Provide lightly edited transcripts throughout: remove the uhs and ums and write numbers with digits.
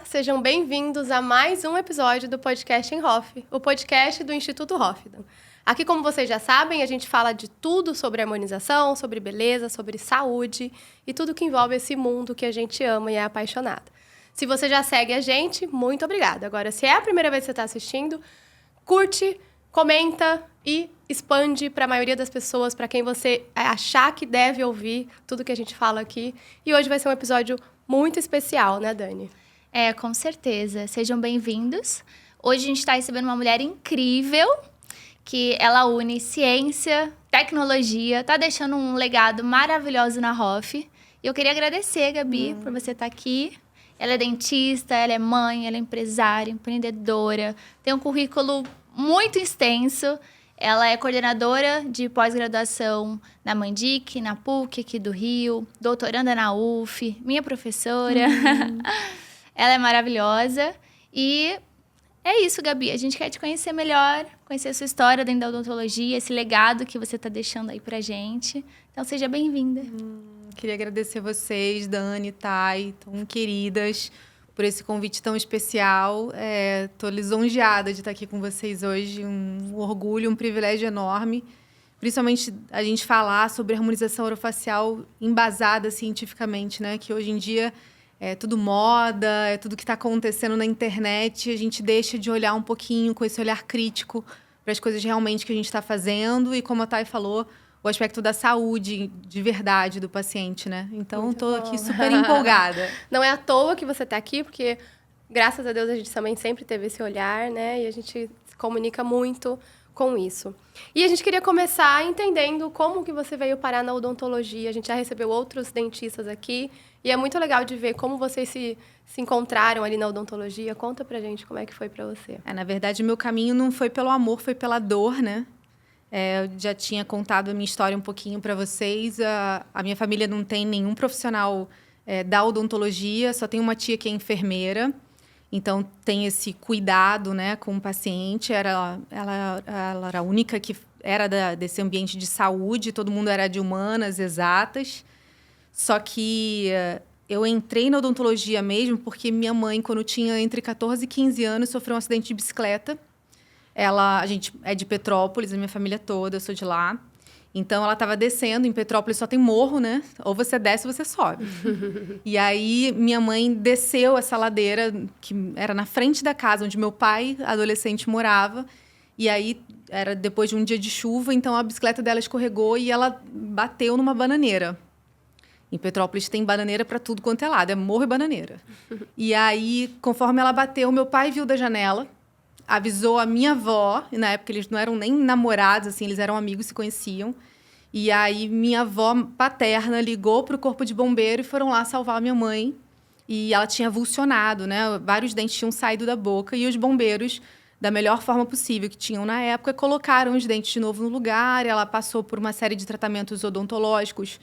sejam bem-vindos a mais um episódio do Podcast em Hoff, o podcast do Instituto Hoffman. Aqui, como vocês já sabem, a gente fala de tudo sobre harmonização, sobre beleza, sobre saúde e tudo que envolve esse mundo que a gente ama e é apaixonado. Se você já segue a gente, muito obrigada. Agora, se é a primeira vez que você está assistindo, curte, comenta e expande para a maioria das pessoas, para quem você achar que deve ouvir tudo que a gente fala aqui. E hoje vai ser um episódio muito especial, né, Dani? Com certeza. Sejam bem-vindos. Hoje a gente está recebendo uma mulher incrível, que ela une ciência, tecnologia, tá deixando um legado maravilhoso na Hoff. E eu queria agradecer, Gabi, por você estar aqui. Ela é dentista, ela é mãe, ela é empresária, empreendedora, tem um currículo muito extenso. Ela é coordenadora de pós-graduação na Mandic, na PUC aqui do Rio, doutoranda na UF, minha professora. Ela é maravilhosa. E é isso, Gabi. A gente quer te conhecer melhor, conhecer a sua história dentro da odontologia, esse legado que você está deixando aí pra gente. Então, seja bem-vinda. Queria agradecer vocês, Dani, Thay, tão queridas, por esse convite tão especial. Estou lisonjeada de estar aqui com vocês hoje. Um orgulho, um privilégio enorme. Principalmente a gente falar sobre harmonização orofacial embasada cientificamente, né? Que hoje em dia é tudo moda, é tudo que está acontecendo na internet. A gente deixa de olhar um pouquinho com esse olhar crítico para as coisas realmente que a gente está fazendo. E como a Thay falou, o aspecto da saúde de verdade do paciente, né? Então, estou aqui super empolgada. Não é à toa que você está aqui, porque, graças a Deus, a gente também sempre teve esse olhar, né? E a gente se comunica muito com isso. E a gente queria começar entendendo como que você veio parar na odontologia. A gente já recebeu outros dentistas aqui, e é muito legal de ver como vocês se encontraram ali na odontologia. Conta pra gente como é que foi pra você. Na verdade, o meu caminho não foi pelo amor, foi pela dor, né? Eu já tinha contado a minha história um pouquinho para vocês. A minha família não tem nenhum profissional da odontologia, só tem uma tia que é enfermeira. Então, tem esse cuidado, né, com o paciente. Ela era a única que era desse ambiente de saúde, todo mundo era de humanas, exatas. Só que eu entrei na odontologia mesmo porque minha mãe, quando tinha entre 14 e 15 anos, sofreu um acidente de bicicleta. A gente é de Petrópolis, a minha família toda, eu sou de lá. Então, ela estava descendo, em Petrópolis só tem morro, né? Ou você desce ou você sobe. E aí, minha mãe desceu essa ladeira, que era na frente da casa onde meu pai, adolescente, morava. E aí, era depois de um dia de chuva, então a bicicleta dela escorregou e ela bateu numa bananeira. Em Petrópolis tem bananeira para tudo quanto é lado, é morro e bananeira. E aí, conforme ela bateu, meu pai viu da janela, avisou a minha avó, e na época eles não eram nem namorados, assim, eles eram amigos, se conheciam. E aí minha avó paterna ligou para o corpo de bombeiro e foram lá salvar a minha mãe. E ela tinha avulsionado, né? Vários dentes tinham saído da boca e os bombeiros, da melhor forma possível que tinham na época, colocaram os dentes de novo no lugar. Ela passou por uma série de tratamentos odontológicos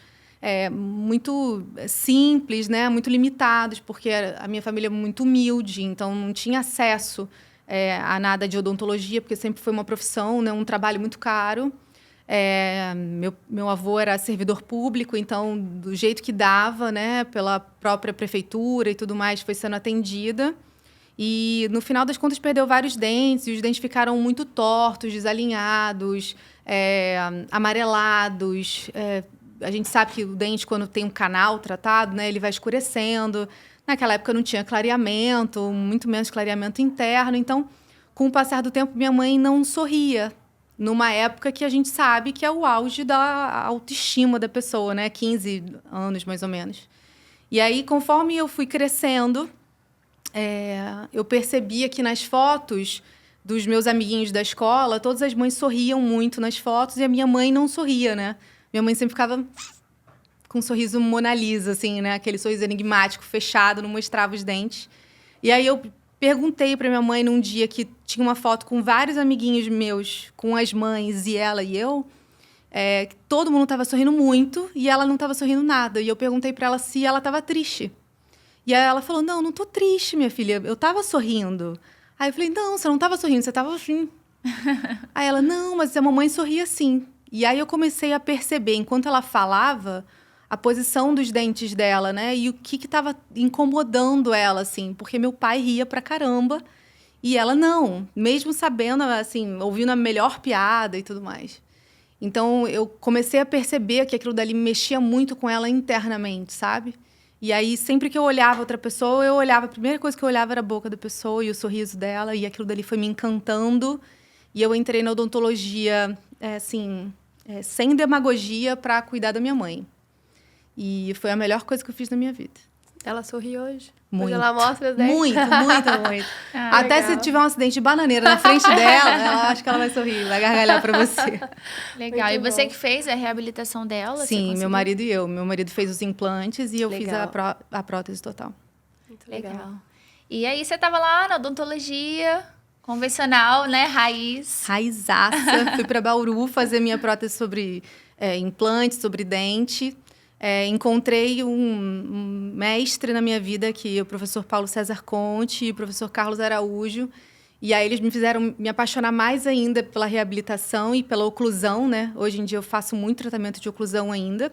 muito simples, né? Muito limitados, porque a minha família é muito humilde, então não tinha acesso a nada de odontologia, porque sempre foi uma profissão, né, um trabalho muito caro. Meu avô era servidor público, então, do jeito que dava, né, pela própria prefeitura e tudo mais, foi sendo atendida. E, no final das contas, perdeu vários dentes, e os dentes ficaram muito tortos, desalinhados, amarelados. A gente sabe que o dente, quando tem um canal tratado, né, ele vai escurecendo. Naquela época não tinha clareamento, muito menos clareamento interno. Então, com o passar do tempo, minha mãe não sorria. Numa época que a gente sabe que é o auge da autoestima da pessoa, né? 15 anos, mais ou menos. E aí, conforme eu fui crescendo, eu percebia que nas fotos dos meus amiguinhos da escola, todas as mães sorriam muito nas fotos e a minha mãe não sorria, né? Minha mãe sempre ficava com um sorriso Mona Lisa, assim, né? Aquele sorriso enigmático, fechado, não mostrava os dentes. E aí eu perguntei para minha mãe num dia que tinha uma foto com vários amiguinhos meus, com as mães e ela e eu, que todo mundo estava sorrindo muito e ela não estava sorrindo nada. E eu perguntei para ela se ela estava triste. E aí ela falou, não tô triste, minha filha, eu estava sorrindo. Aí eu falei, não, você não estava sorrindo, você estava assim. Aí ela, não, mas a mamãe sorria assim. E aí eu comecei a perceber, enquanto ela falava, a posição dos dentes dela, né? E o que estava incomodando ela, assim. Porque meu pai ria pra caramba e ela não. Mesmo sabendo, assim, ouvindo a melhor piada e tudo mais. Então, eu comecei a perceber que aquilo dali mexia muito com ela internamente, sabe? E aí, sempre que eu olhava outra pessoa, a primeira coisa que eu olhava era a boca da pessoa e o sorriso dela. E aquilo dali foi me encantando. E eu entrei na odontologia, sem demagogia, para cuidar da minha mãe. E foi a melhor coisa que eu fiz na minha vida. Ela sorri hoje? Muito. Hoje ela mostra os dentes? Muito. Até legal. se tiver um acidente de bananeira na frente dela, eu acho que ela vai sorrir, vai gargalhar pra você. Legal. Muito E você bom. que fez a reabilitação dela? você Sim, conseguiu? meu marido e eu. Meu marido fez os implantes e eu fiz Legal. a prótese total. Muito Legal. E aí você tava lá na odontologia convencional, né? Raiz. Raizaça. Fui pra Bauru fazer minha prótese sobre implante, sobre dente. Encontrei um mestre na minha vida, que é o professor Paulo César Conte e o professor Carlos Araújo. E aí eles me fizeram me apaixonar mais ainda pela reabilitação e pela oclusão, né? Hoje em dia eu faço muito tratamento de oclusão ainda.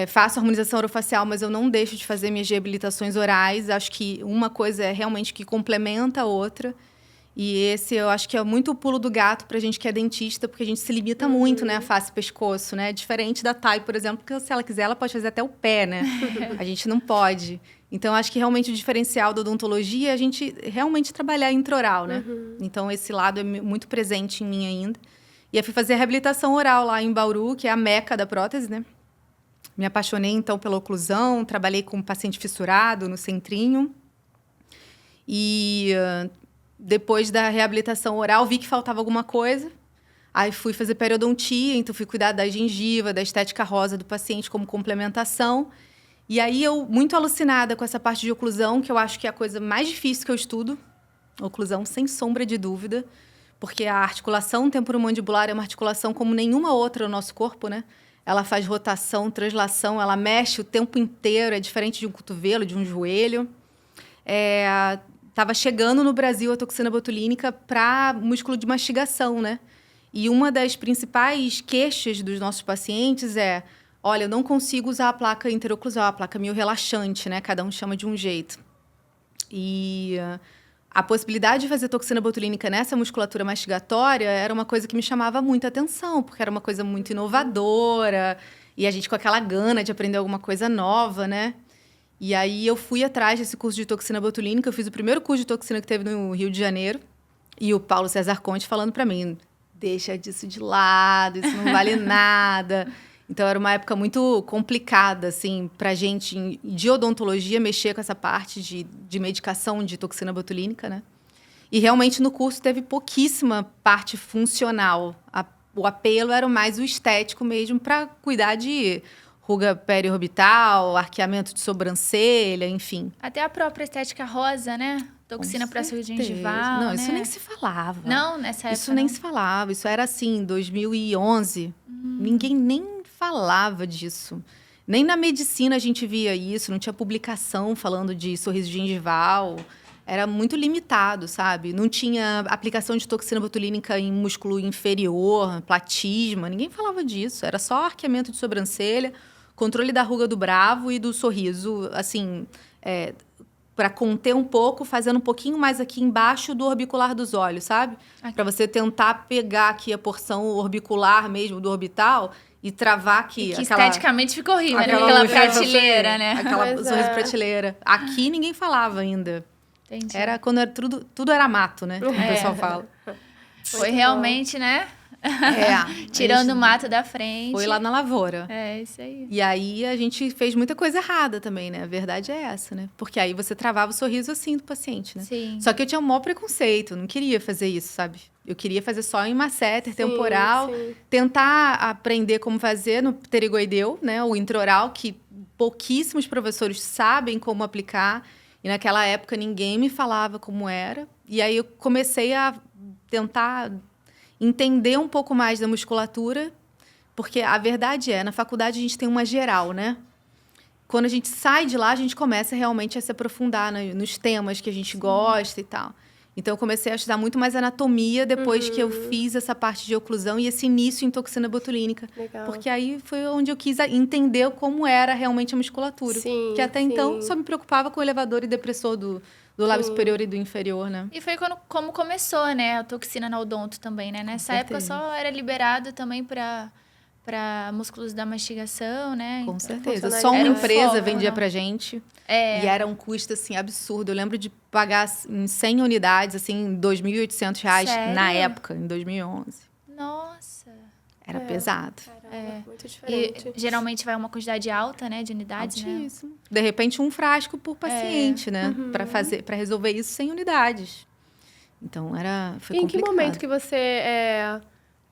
Faço harmonização orofacial, mas eu não deixo de fazer minhas reabilitações orais. Acho que uma coisa é realmente que complementa a outra. E esse eu acho que é muito o pulo do gato pra gente que é dentista, porque a gente se limita muito, né? A face e pescoço, né? Diferente da Thay, por exemplo, que se ela quiser, ela pode fazer até o pé, né? A gente não pode. Então, acho que realmente o diferencial da odontologia é a gente realmente trabalhar intraoral, né? Então, esse lado é muito presente em mim ainda. E eu fui fazer a reabilitação oral lá em Bauru, que é a meca da prótese, né? Me apaixonei, então, pela oclusão. Trabalhei com um paciente fissurado no centrinho. E depois da reabilitação oral, vi que faltava alguma coisa. Aí fui fazer periodontia, então fui cuidar da gengiva, da estética rosa do paciente como complementação. E aí eu, muito alucinada com essa parte de oclusão, que eu acho que é a coisa mais difícil que eu estudo. Oclusão, sem sombra de dúvida. Porque a articulação temporomandibular é uma articulação como nenhuma outra no nosso corpo, né? Ela faz rotação, translação, ela mexe o tempo inteiro, é diferente de um cotovelo, de um joelho. Estava chegando no Brasil a toxina botulínica para músculo de mastigação, né? E uma das principais queixas dos nossos pacientes é: olha, eu não consigo usar a placa interoclusal, a placa miorrelaxante, né? Cada um chama de um jeito. E a possibilidade de fazer toxina botulínica nessa musculatura mastigatória era uma coisa que me chamava muita atenção, porque era uma coisa muito inovadora, e a gente com aquela gana de aprender alguma coisa nova, né? E aí eu fui atrás desse curso de toxina botulínica. Eu fiz o primeiro curso de toxina que teve no Rio de Janeiro. E o Paulo César Conte falando para mim: deixa disso de lado, isso não vale nada. Então, era uma época muito complicada, assim, pra gente, de odontologia, mexer com essa parte de medicação de toxina botulínica, né? E, realmente, no curso teve pouquíssima parte funcional. O apelo era mais o estético mesmo, para cuidar de ruga periorbital, arqueamento de sobrancelha, enfim. Até a própria estética rosa, né? Toxina para saúde gengival, Não, né? isso nem se falava. Não, nessa época Isso nem se falava. Isso era assim, 2011. Ninguém nem falava disso. Nem na medicina a gente via isso. Não tinha publicação falando de sorriso gengival. Era muito limitado, sabe? Não tinha aplicação de toxina botulínica em músculo inferior, platisma. Ninguém falava disso. Era só arqueamento de sobrancelha, controle da ruga do bravo e do sorriso, assim, para conter um pouco, fazendo um pouquinho mais aqui embaixo do orbicular dos olhos, sabe? Para você tentar pegar aqui a porção orbicular mesmo do orbital e travar aqui. E que esteticamente ficou horrível, né? Aquela prateleira, né? Aquela sorriso prateleira. Aqui ninguém falava ainda. Entendi. Era quando era tudo era mato, né? Como o pessoal fala. Foi realmente, né? Tirando o mato da frente. Foi lá na lavoura. É, isso aí. E aí a gente fez muita coisa errada também, né? A verdade é essa, né? Porque aí você travava o sorriso assim do paciente, né? Sim. Só que eu tinha um maior preconceito, eu não queria fazer isso, sabe? Eu queria fazer só em masseter temporal, tentar aprender como fazer no pterigoideu, né? O intraoral, que pouquíssimos professores sabem como aplicar. E naquela época ninguém me falava como era. E aí eu comecei a tentar entender um pouco mais da musculatura, porque a verdade na faculdade a gente tem uma geral, né? Quando a gente sai de lá, a gente começa realmente a se aprofundar nos temas que a gente gosta e tal. Então, eu comecei a estudar muito mais anatomia depois que eu fiz essa parte de oclusão e esse início em toxina botulínica. Legal. Porque aí foi onde eu quis entender como era realmente a musculatura. Sim, que até então, só me preocupava com o elevador e depressor do lábio superior e do inferior, né? E foi como começou, né? A toxina na odonto também, né? Nessa época só era liberado também para músculos da mastigação, né? Com Então, certeza. Só uma era o empresa foco, vendia não. pra gente. É. E era um custo, assim, absurdo. Eu lembro de pagar em 100 unidades, assim, R$ 2.800 Sério? na época, em 2011. Nossa. Era pesado. Caramba, muito diferente. E geralmente vai uma quantidade alta, né? De unidades, né? Altíssimo. De repente, um frasco por paciente, né? Para resolver isso 100 unidades. Então, foi E em complicado. que momento que você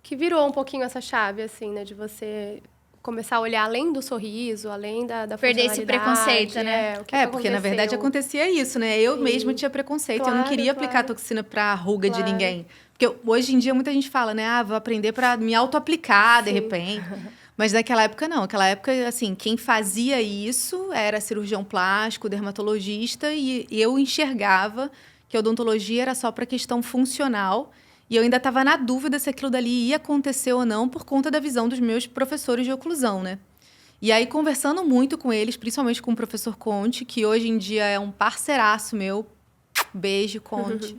que virou um pouquinho essa chave, assim, né? De você começar a olhar além do sorriso, além da Perder esse funcionalidade, preconceito, né? o que Porque na verdade aconteceu? acontecia isso, né? Eu mesma tinha preconceito. Eu não Claro, queria aplicar claro. toxina pra ruga de Claro. ninguém. Porque hoje em dia muita gente fala, né? Ah, vou aprender pra me auto-aplicar de repente. Mas naquela época não. Naquela época, assim, quem fazia isso era cirurgião plástico, dermatologista, e eu enxergava que a odontologia era só para questão funcional. E eu ainda estava na dúvida se aquilo dali ia acontecer ou não por conta da visão dos meus professores de oclusão, né? E aí, conversando muito com eles, principalmente com o professor Conte, que hoje em dia é um parceiraço meu. Beijo, Conte.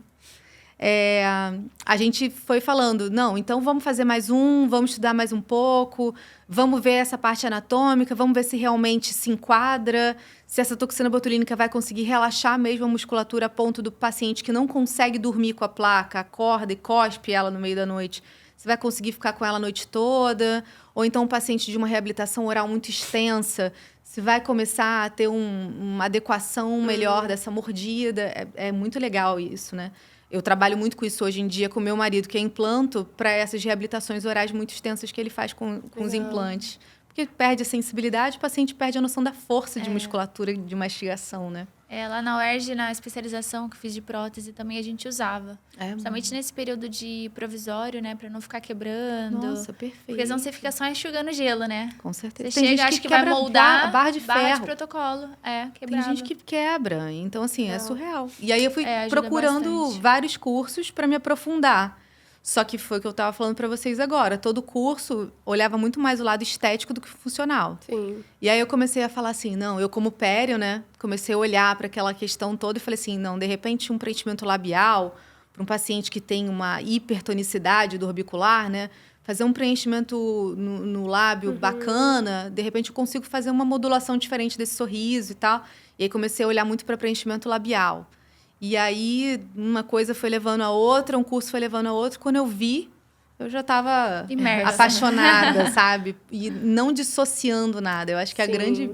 A gente foi falando, não, então vamos fazer mais vamos estudar mais um pouco, vamos ver essa parte anatômica, vamos ver se realmente se enquadra, se essa toxina botulínica vai conseguir relaxar mesmo a musculatura a ponto do paciente que não consegue dormir com a placa, acorda e cospe ela no meio da noite. Você vai conseguir ficar com ela a noite toda, ou então um paciente de uma reabilitação oral muito extensa, você vai começar a ter uma adequação melhor dessa mordida. É muito legal isso, né? Eu trabalho muito com isso hoje em dia com meu marido, que é implanto para essas reabilitações orais muito extensas que ele faz com os implantes. Porque perde a sensibilidade, o paciente perde a noção da força de musculatura de mastigação, né? Lá na UERJ, na especialização que fiz de prótese, também a gente usava. Principalmente nesse período de provisório, né? Pra não ficar quebrando. Nossa, perfeito. Porque senão você fica só enxugando gelo, né? Com certeza. Você chega, acha que vai moldar a barra de ferro. protocolo. Tem Quebrava. gente que quebra. Então, assim, é surreal. E aí eu fui ajuda procurando bastante. vários cursos para me aprofundar. Só que foi o que eu estava falando para vocês agora. Todo curso olhava muito mais o lado estético do que funcional. Sim. E aí eu comecei a falar assim, não, eu como pério, né? Comecei a olhar para aquela questão toda e falei assim, não, de repente um preenchimento labial para um paciente que tem uma hipertonicidade do orbicular, né? Fazer um preenchimento no lábio bacana, de repente eu consigo fazer uma modulação diferente desse sorriso e tal. E aí comecei a olhar muito para preenchimento labial. E aí, uma coisa foi levando a outra, um curso foi levando a outro. Quando eu vi, eu já estava Imersa. apaixonada, sabe? E não dissociando nada. Eu acho que a Sim. grande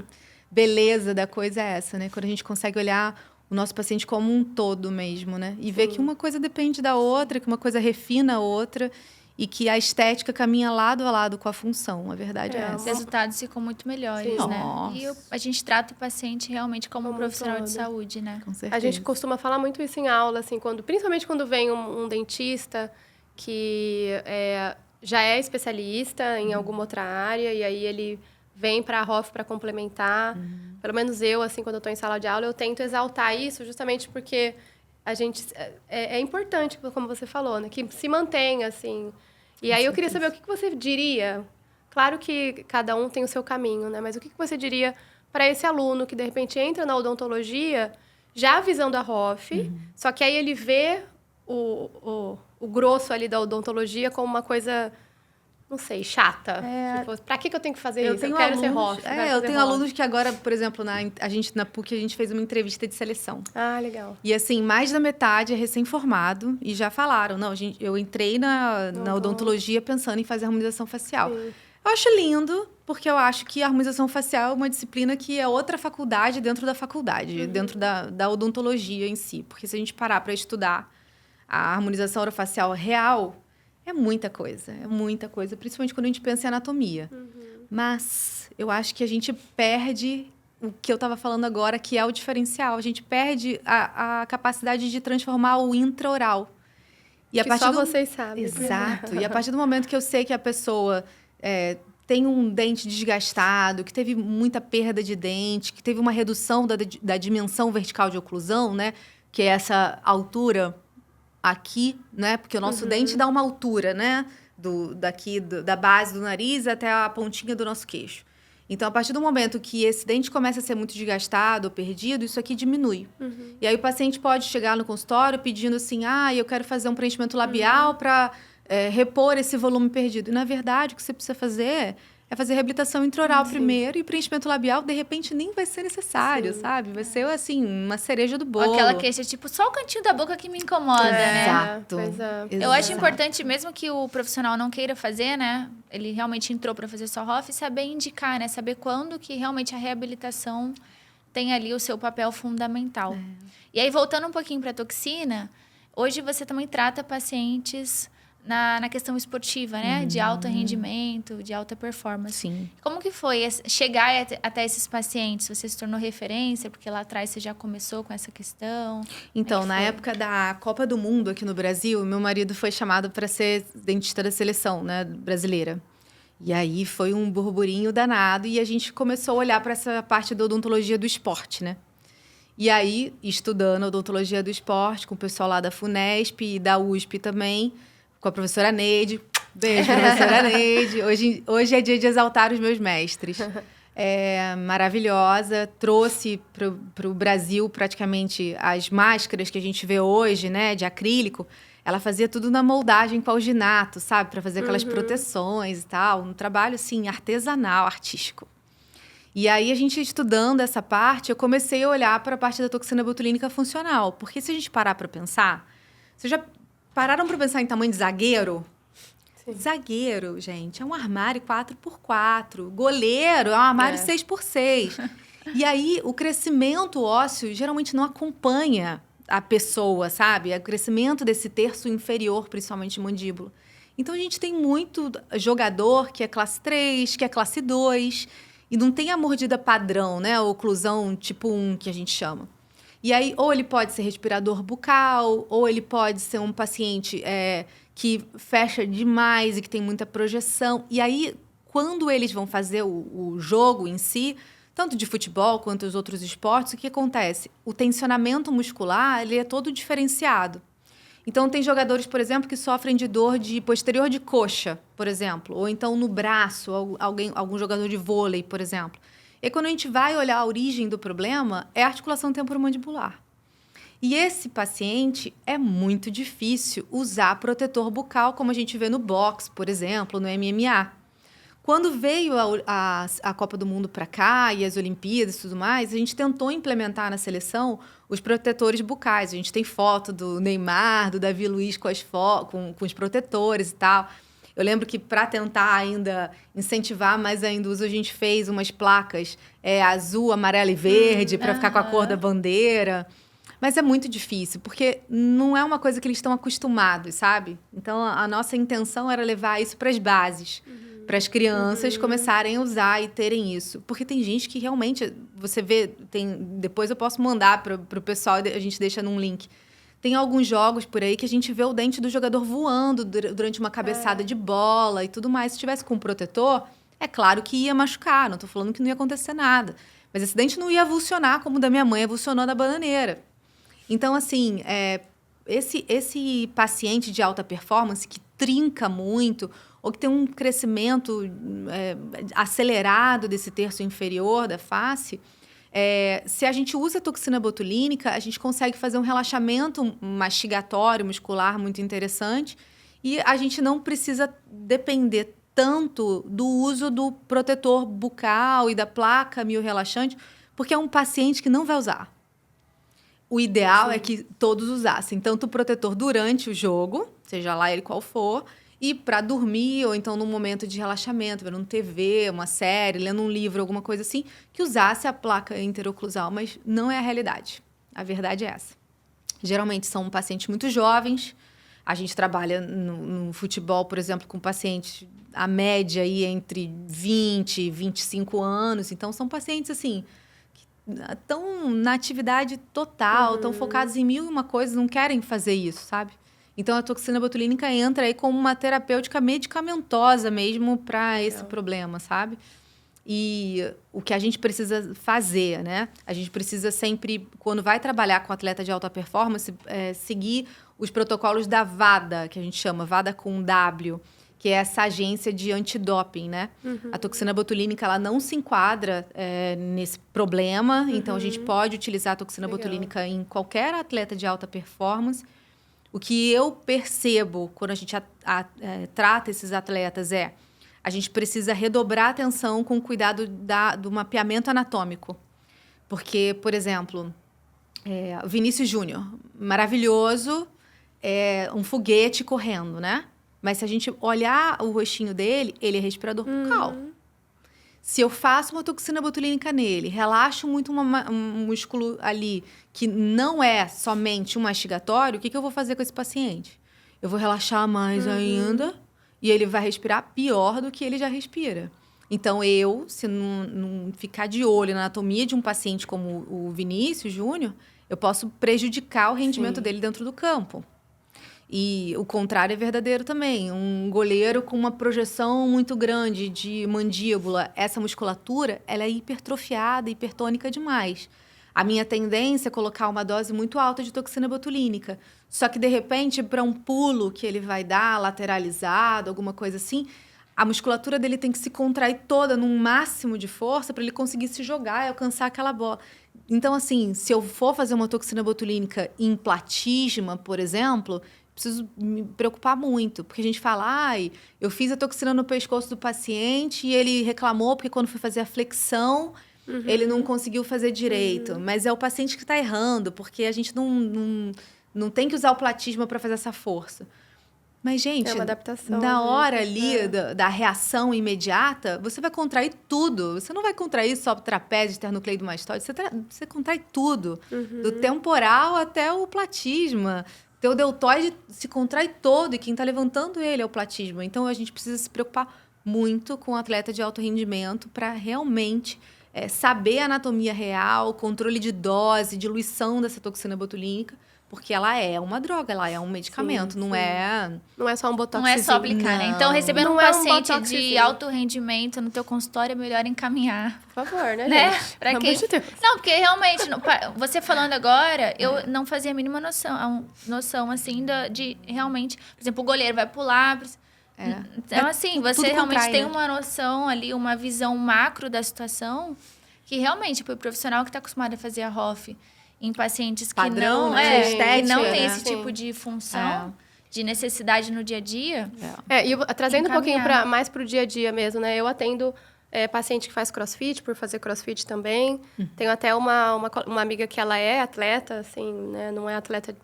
beleza da coisa é essa, né? Quando a gente consegue olhar o nosso paciente como um todo mesmo, né? E ver que uma coisa depende da outra, que uma coisa refina a outra. E que a estética caminha lado a lado com a função. A verdade é Os essa. resultados ficam muito melhores, Sim. né? Nossa. E a gente trata o paciente realmente como um Como um profissional de todo. saúde, né? Com certeza. A gente costuma falar muito isso em aula, assim, principalmente quando vem um dentista que já é especialista em alguma outra área, e aí ele vem para a ROF para complementar. Pelo menos eu, assim, quando eu estou em sala de aula, eu tento exaltar isso justamente porque a gente... É importante, como você falou, né? Que se mantenha, assim. E aí eu queria saber o que você diria. Claro que cada um tem o seu caminho, né? Mas o que você diria para esse aluno que, de repente, entra na odontologia já visando a ROF, só que aí ele vê o grosso ali da odontologia como uma coisa, não sei, chata. Tipo, pra que eu tenho que fazer isso? Eu quero ser ROF. Eu tenho alunos que agora, por exemplo, na PUC, a gente fez uma entrevista de seleção. Ah, legal. E assim, mais da metade é recém-formado e já falaram, não, eu entrei na odontologia pensando em fazer harmonização facial. Sim. Eu acho lindo, porque eu acho que a harmonização facial é uma disciplina que é outra faculdade dentro da faculdade, dentro da odontologia em si. Porque se a gente parar para estudar a harmonização orofacial real, é muita coisa, principalmente quando a gente pensa em anatomia. Mas eu acho que a gente perde o que eu estava falando agora, que é o diferencial. A gente perde a capacidade de transformar o intraoral. E a Que partir só vocês sabem. Exato. E a partir do momento que eu sei que a pessoa tem um dente desgastado, que teve muita perda de dente, que teve uma redução da dimensão vertical de oclusão, né? Que é essa altura aqui, né? Porque o nosso dente dá uma altura, né? Da base do nariz até a pontinha do nosso queixo. Então, a partir do momento que esse dente começa a ser muito desgastado ou perdido, isso aqui diminui. E aí, o paciente pode chegar no consultório pedindo assim, eu quero fazer um preenchimento labial para repor esse volume perdido. E, na verdade, o que você precisa fazer é fazer reabilitação intraoral primeiro e preenchimento labial, de repente, nem vai ser necessário, sabe? Vai ser, assim, uma cereja do bolo. Aquela queixa, tipo, só o cantinho da boca que me incomoda, né? Exato. Eu acho importante, mesmo que o profissional não queira fazer, né? Ele realmente entrou para fazer só ROF, saber indicar, né? Saber quando que realmente a reabilitação tem ali o seu papel fundamental. E aí, voltando um pouquinho para a toxina, hoje você também trata pacientes na questão esportiva, né? De alto rendimento, de alta performance. Sim. Como que foi chegar até esses pacientes? Você se tornou referência? Porque lá atrás você já começou com essa questão? Então, na época da Copa do Mundo aqui no Brasil, meu marido foi chamado para ser dentista da seleção, né, brasileira. E aí foi um burburinho danado e a gente começou a olhar para essa parte da odontologia do esporte, né? E aí, estudando odontologia do esporte com o pessoal lá da FUNESP e da USP também, com a professora Neide. Beijo, professora Neide. Hoje é dia de exaltar os meus mestres. Maravilhosa. Trouxe para o Brasil praticamente as máscaras que a gente vê hoje, né, de acrílico. Ela fazia tudo na moldagem com alginato, sabe? Para fazer aquelas proteções e tal. Um trabalho, assim, artesanal, artístico. E aí, a gente estudando essa parte, eu comecei a olhar para a parte da toxina botulínica funcional. Porque se a gente parar para pensar... Vocês já pararam para pensar em tamanho de zagueiro? Sim. Zagueiro, gente, é um armário 4x4. Goleiro é um armário 6x6. E aí, o crescimento ósseo geralmente não acompanha a pessoa, sabe? É o crescimento desse terço inferior, principalmente mandíbula. Então, a gente tem muito jogador que é classe 3, que é classe 2, e não tem a mordida padrão, né? A oclusão tipo 1, que a gente chama. E aí, ou ele pode ser respirador bucal, ou ele pode ser um paciente que fecha demais e que tem muita projeção. E aí, quando eles vão fazer o jogo em si, tanto de futebol quanto os outros esportes, o que acontece? O tensionamento muscular, ele é todo diferenciado. Então, tem jogadores, por exemplo, que sofrem de dor de posterior de coxa, por exemplo. Ou então no braço, algum jogador de vôlei, por exemplo. E quando a gente vai olhar a origem do problema, é a articulação temporomandibular. E esse paciente é muito difícil usar protetor bucal, como a gente vê no boxe, por exemplo, no MMA. Quando veio a Copa do Mundo para cá e as Olimpíadas e tudo mais, a gente tentou implementar na seleção os protetores bucais. A gente tem foto do Neymar, do Davi Luiz com os protetores e tal. Eu lembro que, para tentar ainda incentivar mais ainda o uso, a gente fez umas placas azul, amarelo e verde para ficar com a cor da bandeira. Mas é muito difícil, porque não é uma coisa que eles estão acostumados, sabe? Então, a nossa intenção era levar isso para as bases, para as crianças começarem a usar e terem isso. Porque tem gente que realmente, você vê, depois eu posso mandar para o pessoal, a gente deixa num link. Tem alguns jogos por aí que a gente vê o dente do jogador voando durante uma cabeçada de bola e tudo mais. Se tivesse com um protetor, é claro que ia machucar, não estou falando que não ia acontecer nada. Mas esse dente não ia avulsionar como o da minha mãe avulsionou da bananeira. Então, assim, esse paciente de alta performance que trinca muito ou que tem um crescimento acelerado desse terço inferior da face, se a gente usa a toxina botulínica, a gente consegue fazer um relaxamento mastigatório, muscular muito interessante e a gente não precisa depender tanto do uso do protetor bucal e da placa miorrelaxante, porque é um paciente que não vai usar. O ideal é que todos usassem tanto o protetor durante o jogo, seja lá ele qual for, e para dormir, ou então num momento de relaxamento, vendo TV, uma série, lendo um livro, alguma coisa assim, que usasse a placa interoclusal, mas não é a realidade. A verdade é essa. Geralmente são pacientes muito jovens, a gente trabalha no futebol, por exemplo, com pacientes, a média aí entre 20 e 25 anos, então são pacientes assim... estão na atividade total, estão focados em mil e uma coisas, não querem fazer isso, sabe? Então, a toxina botulínica entra aí como uma terapêutica medicamentosa mesmo para esse problema, sabe? E o que a gente precisa fazer, né? A gente precisa sempre, quando vai trabalhar com atleta de alta performance, seguir os protocolos da WADA, que a gente chama, WADA com W, que é essa agência de antidoping, né? A toxina botulínica, ela não se enquadra nesse problema, então a gente pode utilizar a toxina botulínica em qualquer atleta de alta performance. O que eu percebo quando a gente trata esses atletas a gente precisa redobrar a atenção com o cuidado do mapeamento anatômico. Porque, por exemplo, o Vinícius Júnior, maravilhoso, um foguete correndo, né? Mas se a gente olhar o rostinho dele, ele é respirador bucal. Se eu faço uma toxina botulínica nele, relaxo muito um músculo ali que não é somente um mastigatório, o que eu vou fazer com esse paciente? Eu vou relaxar mais ainda e ele vai respirar pior do que ele já respira. Então, se não ficar de olho na anatomia de um paciente como o Vinícius Júnior, eu posso prejudicar o rendimento dele dentro do campo. E o contrário é verdadeiro também. Um goleiro com uma projeção muito grande de mandíbula, essa musculatura, ela é hipertrofiada, hipertônica demais. A minha tendência é colocar uma dose muito alta de toxina botulínica. Só que, de repente, para um pulo que ele vai dar, lateralizado, alguma coisa assim, a musculatura dele tem que se contrair toda num máximo de força para ele conseguir se jogar e alcançar aquela bola. Então, assim, se eu for fazer uma toxina botulínica em platisma, por exemplo, preciso me preocupar muito, porque a gente fala, eu fiz a toxina no pescoço do paciente e ele reclamou porque quando foi fazer a flexão, ele não conseguiu fazer direito. Mas é o paciente que está errando, porque a gente não tem que usar o platisma para fazer essa força. Mas, gente, é uma adaptação, na hora ali da reação imediata, você vai contrair tudo. Você não vai contrair só o trapézio, esternocleidomastoide, você contrai tudo. Do temporal até o platisma. Teu deltoide se contrai todo e quem está levantando ele é o platisma. Então, a gente precisa se preocupar muito com o atleta de alto rendimento para realmente saber a anatomia real, controle de dose, diluição dessa toxina botulínica, porque ela é uma droga, ela é um medicamento, não é só um botox. Não é só aplicar, né? Então, recebendo um paciente de alto alto rendimento no teu consultório, é melhor encaminhar. Por favor, né, gente? Pra quem... Não, porque realmente, você falando agora, eu não fazia a mínima noção assim, de realmente... Por exemplo, o goleiro vai pular... Então, assim, você realmente tem uma noção ali, uma visão macro da situação, que realmente, para o profissional que está acostumado a fazer a ROF em pacientes que não tem esse tipo de função, de necessidade no dia a dia. E trazendo um pouquinho mais para o dia a dia mesmo, né? Eu atendo paciente que faz crossfit, por fazer crossfit também. Tenho até uma amiga que ela é atleta, assim, né? Não é atleta...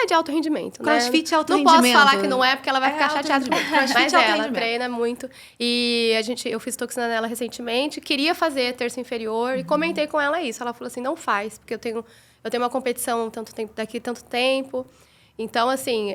de alto rendimento, crossfit né? É alto não rendimento. Não posso falar que não é, porque ela vai ficar chateada de mim. Mas ela treina muito. E eu fiz toxina nela recentemente, queria fazer terço inferior e comentei com ela isso. Ela falou assim, não faz, porque eu tenho uma competição daqui tanto tempo. Então, assim,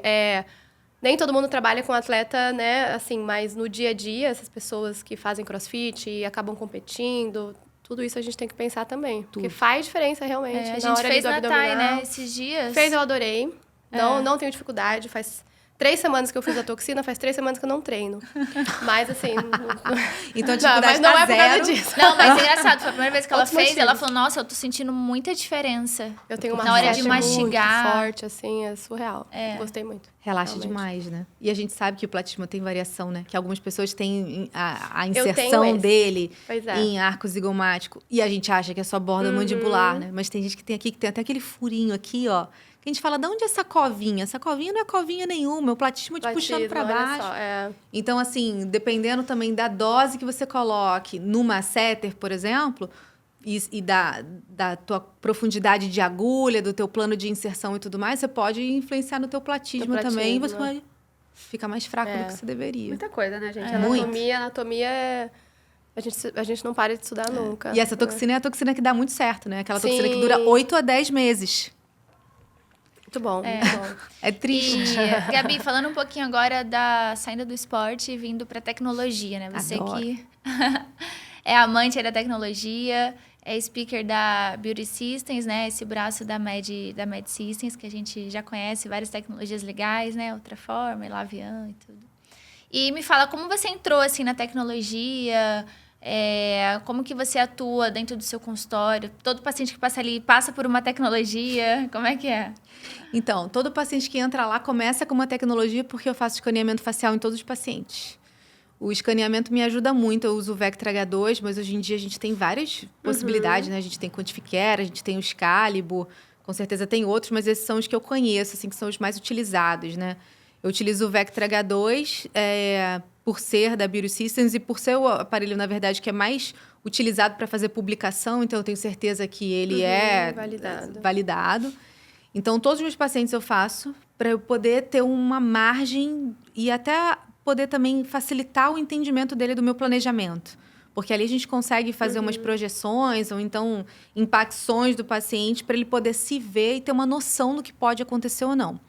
nem todo mundo trabalha com atleta, né? Assim, mas no dia a dia, essas pessoas que fazem crossfit e acabam competindo... Tudo isso a gente tem que pensar também. Porque faz diferença, realmente. A gente fez na Thay, né? Esses dias. Eu adorei. Não tenho dificuldade. Faz 3 semanas que eu fiz a toxina, faz 3 semanas que eu não treino. Mas, assim... Então, a dificuldade não é zero. por causa disso. Não, mas é engraçado. Foi a primeira vez que ela fez, ela falou, nossa, eu tô sentindo muita diferença. Eu tenho uma na hora de mastigar. Muito forte, assim, é surreal. Gostei muito. Relaxa demais, né? E a gente sabe que o platisma tem variação, né? Que algumas pessoas têm a inserção dele em arco zigomático. E a gente acha que é só borda mandibular, né? Mas tem gente que tem aqui, que tem até aquele furinho aqui, ó. Que a gente fala, de onde é essa covinha? Essa covinha não é covinha nenhuma, é o platismo te puxando para baixo. Então, assim, dependendo também da dose que você coloque no masseter, por exemplo, e da tua profundidade de agulha, do teu plano de inserção e tudo mais, você pode influenciar no teu platismo também. E você pode ficar mais fraco do que você deveria. Muita coisa, né, gente? Anatomia a gente não para de estudar nunca. E essa toxina é a toxina que dá muito certo, né? Aquela toxina que dura 8 a 10 meses. Muito bom. É triste. E, Gabi, falando um pouquinho agora da saída do esporte e vindo para tecnologia, né? Você que é amante da tecnologia, é speaker da Beauty Systems, né? Esse braço da Med Systems, que a gente já conhece, várias tecnologias legais, né? Ultraformer, Lavian e tudo. E me fala, como você entrou, assim, na tecnologia? Como que você atua dentro do seu consultório? Todo paciente que passa ali passa por uma tecnologia? Como é que é? Então, todo paciente que entra lá começa com uma tecnologia porque eu faço escaneamento facial em todos os pacientes. O escaneamento me ajuda muito, eu uso o Vectra H2, mas hoje em dia a gente tem várias possibilidades, né? A gente tem Quantificare, a gente tem o Excalibur, com certeza tem outros, mas esses são os que eu conheço, assim, que são os mais utilizados, né? Eu utilizo o Vectra H2 por ser da Beauty Systems e por ser o aparelho, na verdade, que é mais utilizado para fazer publicação, então eu tenho certeza que ele é validado. Então, todos os meus pacientes eu faço para eu poder ter uma margem e até poder também facilitar o entendimento dele do meu planejamento. Porque ali a gente consegue fazer umas projeções ou então impacções do paciente para ele poder se ver e ter uma noção do que pode acontecer ou não.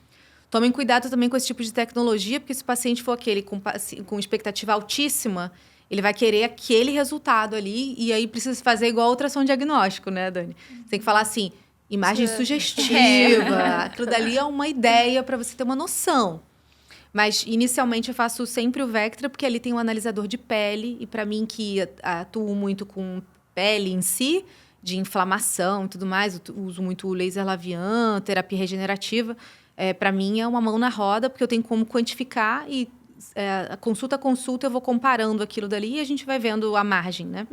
Tomem cuidado também com esse tipo de tecnologia, porque se o paciente for aquele com expectativa altíssima, ele vai querer aquele resultado ali e aí precisa fazer igual a ultrassom diagnóstico, né, Dani? Você tem que falar assim, imagem sugestiva, aquilo dali é uma ideia para você ter uma noção. Mas, inicialmente, eu faço sempre o Vectra, porque ali tem um analisador de pele. E, para mim, que atuo muito com pele em si, de inflamação e tudo mais, eu uso muito o laser Lavian, terapia regenerativa. Para mim, é uma mão na roda, porque eu tenho como quantificar e, consulta a consulta, eu vou comparando aquilo dali e a gente vai vendo a margem, né?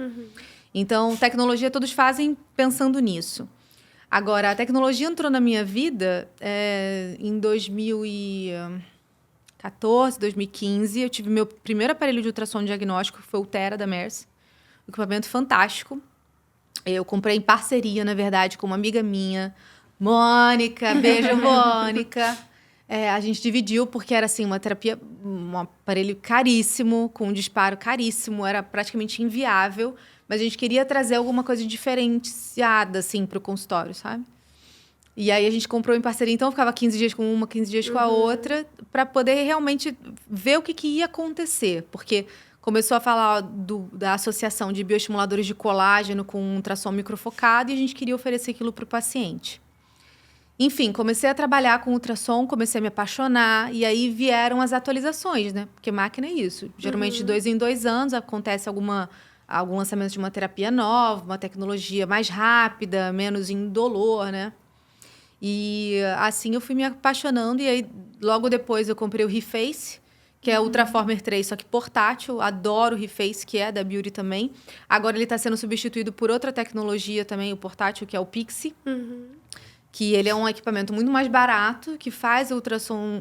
Então, tecnologia todos fazem pensando nisso. Agora, a tecnologia entrou na minha vida em 2014, 2015, eu tive meu primeiro aparelho de ultrassom diagnóstico, que foi o Thera da Mercy. Um equipamento fantástico. Eu comprei em parceria, na verdade, com uma amiga minha, Mônica. Beijo, Mônica. A gente dividiu porque era assim, uma terapia, um aparelho caríssimo, com um disparo caríssimo, era praticamente inviável, mas a gente queria trazer alguma coisa diferenciada, assim, para o consultório, sabe? E aí a gente comprou em parceria, então eu ficava 15 dias com uma, 15 dias com a outra, para poder realmente ver o que ia acontecer. Porque começou a falar da associação de bioestimuladores de colágeno com ultrassom microfocado e a gente queria oferecer aquilo para o paciente. Enfim, comecei a trabalhar com ultrassom, comecei a me apaixonar, e aí vieram as atualizações, né? Porque máquina é isso. Geralmente, de 2 em 2 anos, acontece algum lançamento de uma terapia nova, uma tecnologia mais rápida, menos indolor, né? E assim eu fui me apaixonando, e aí logo depois eu comprei o Reface, que é o Ultraformer 3, só que portátil. Adoro o Reface, que é da Beauty também. Agora ele está sendo substituído por outra tecnologia também, o portátil, que é o Pixie. Que ele é um equipamento muito mais barato, que faz o ultrassom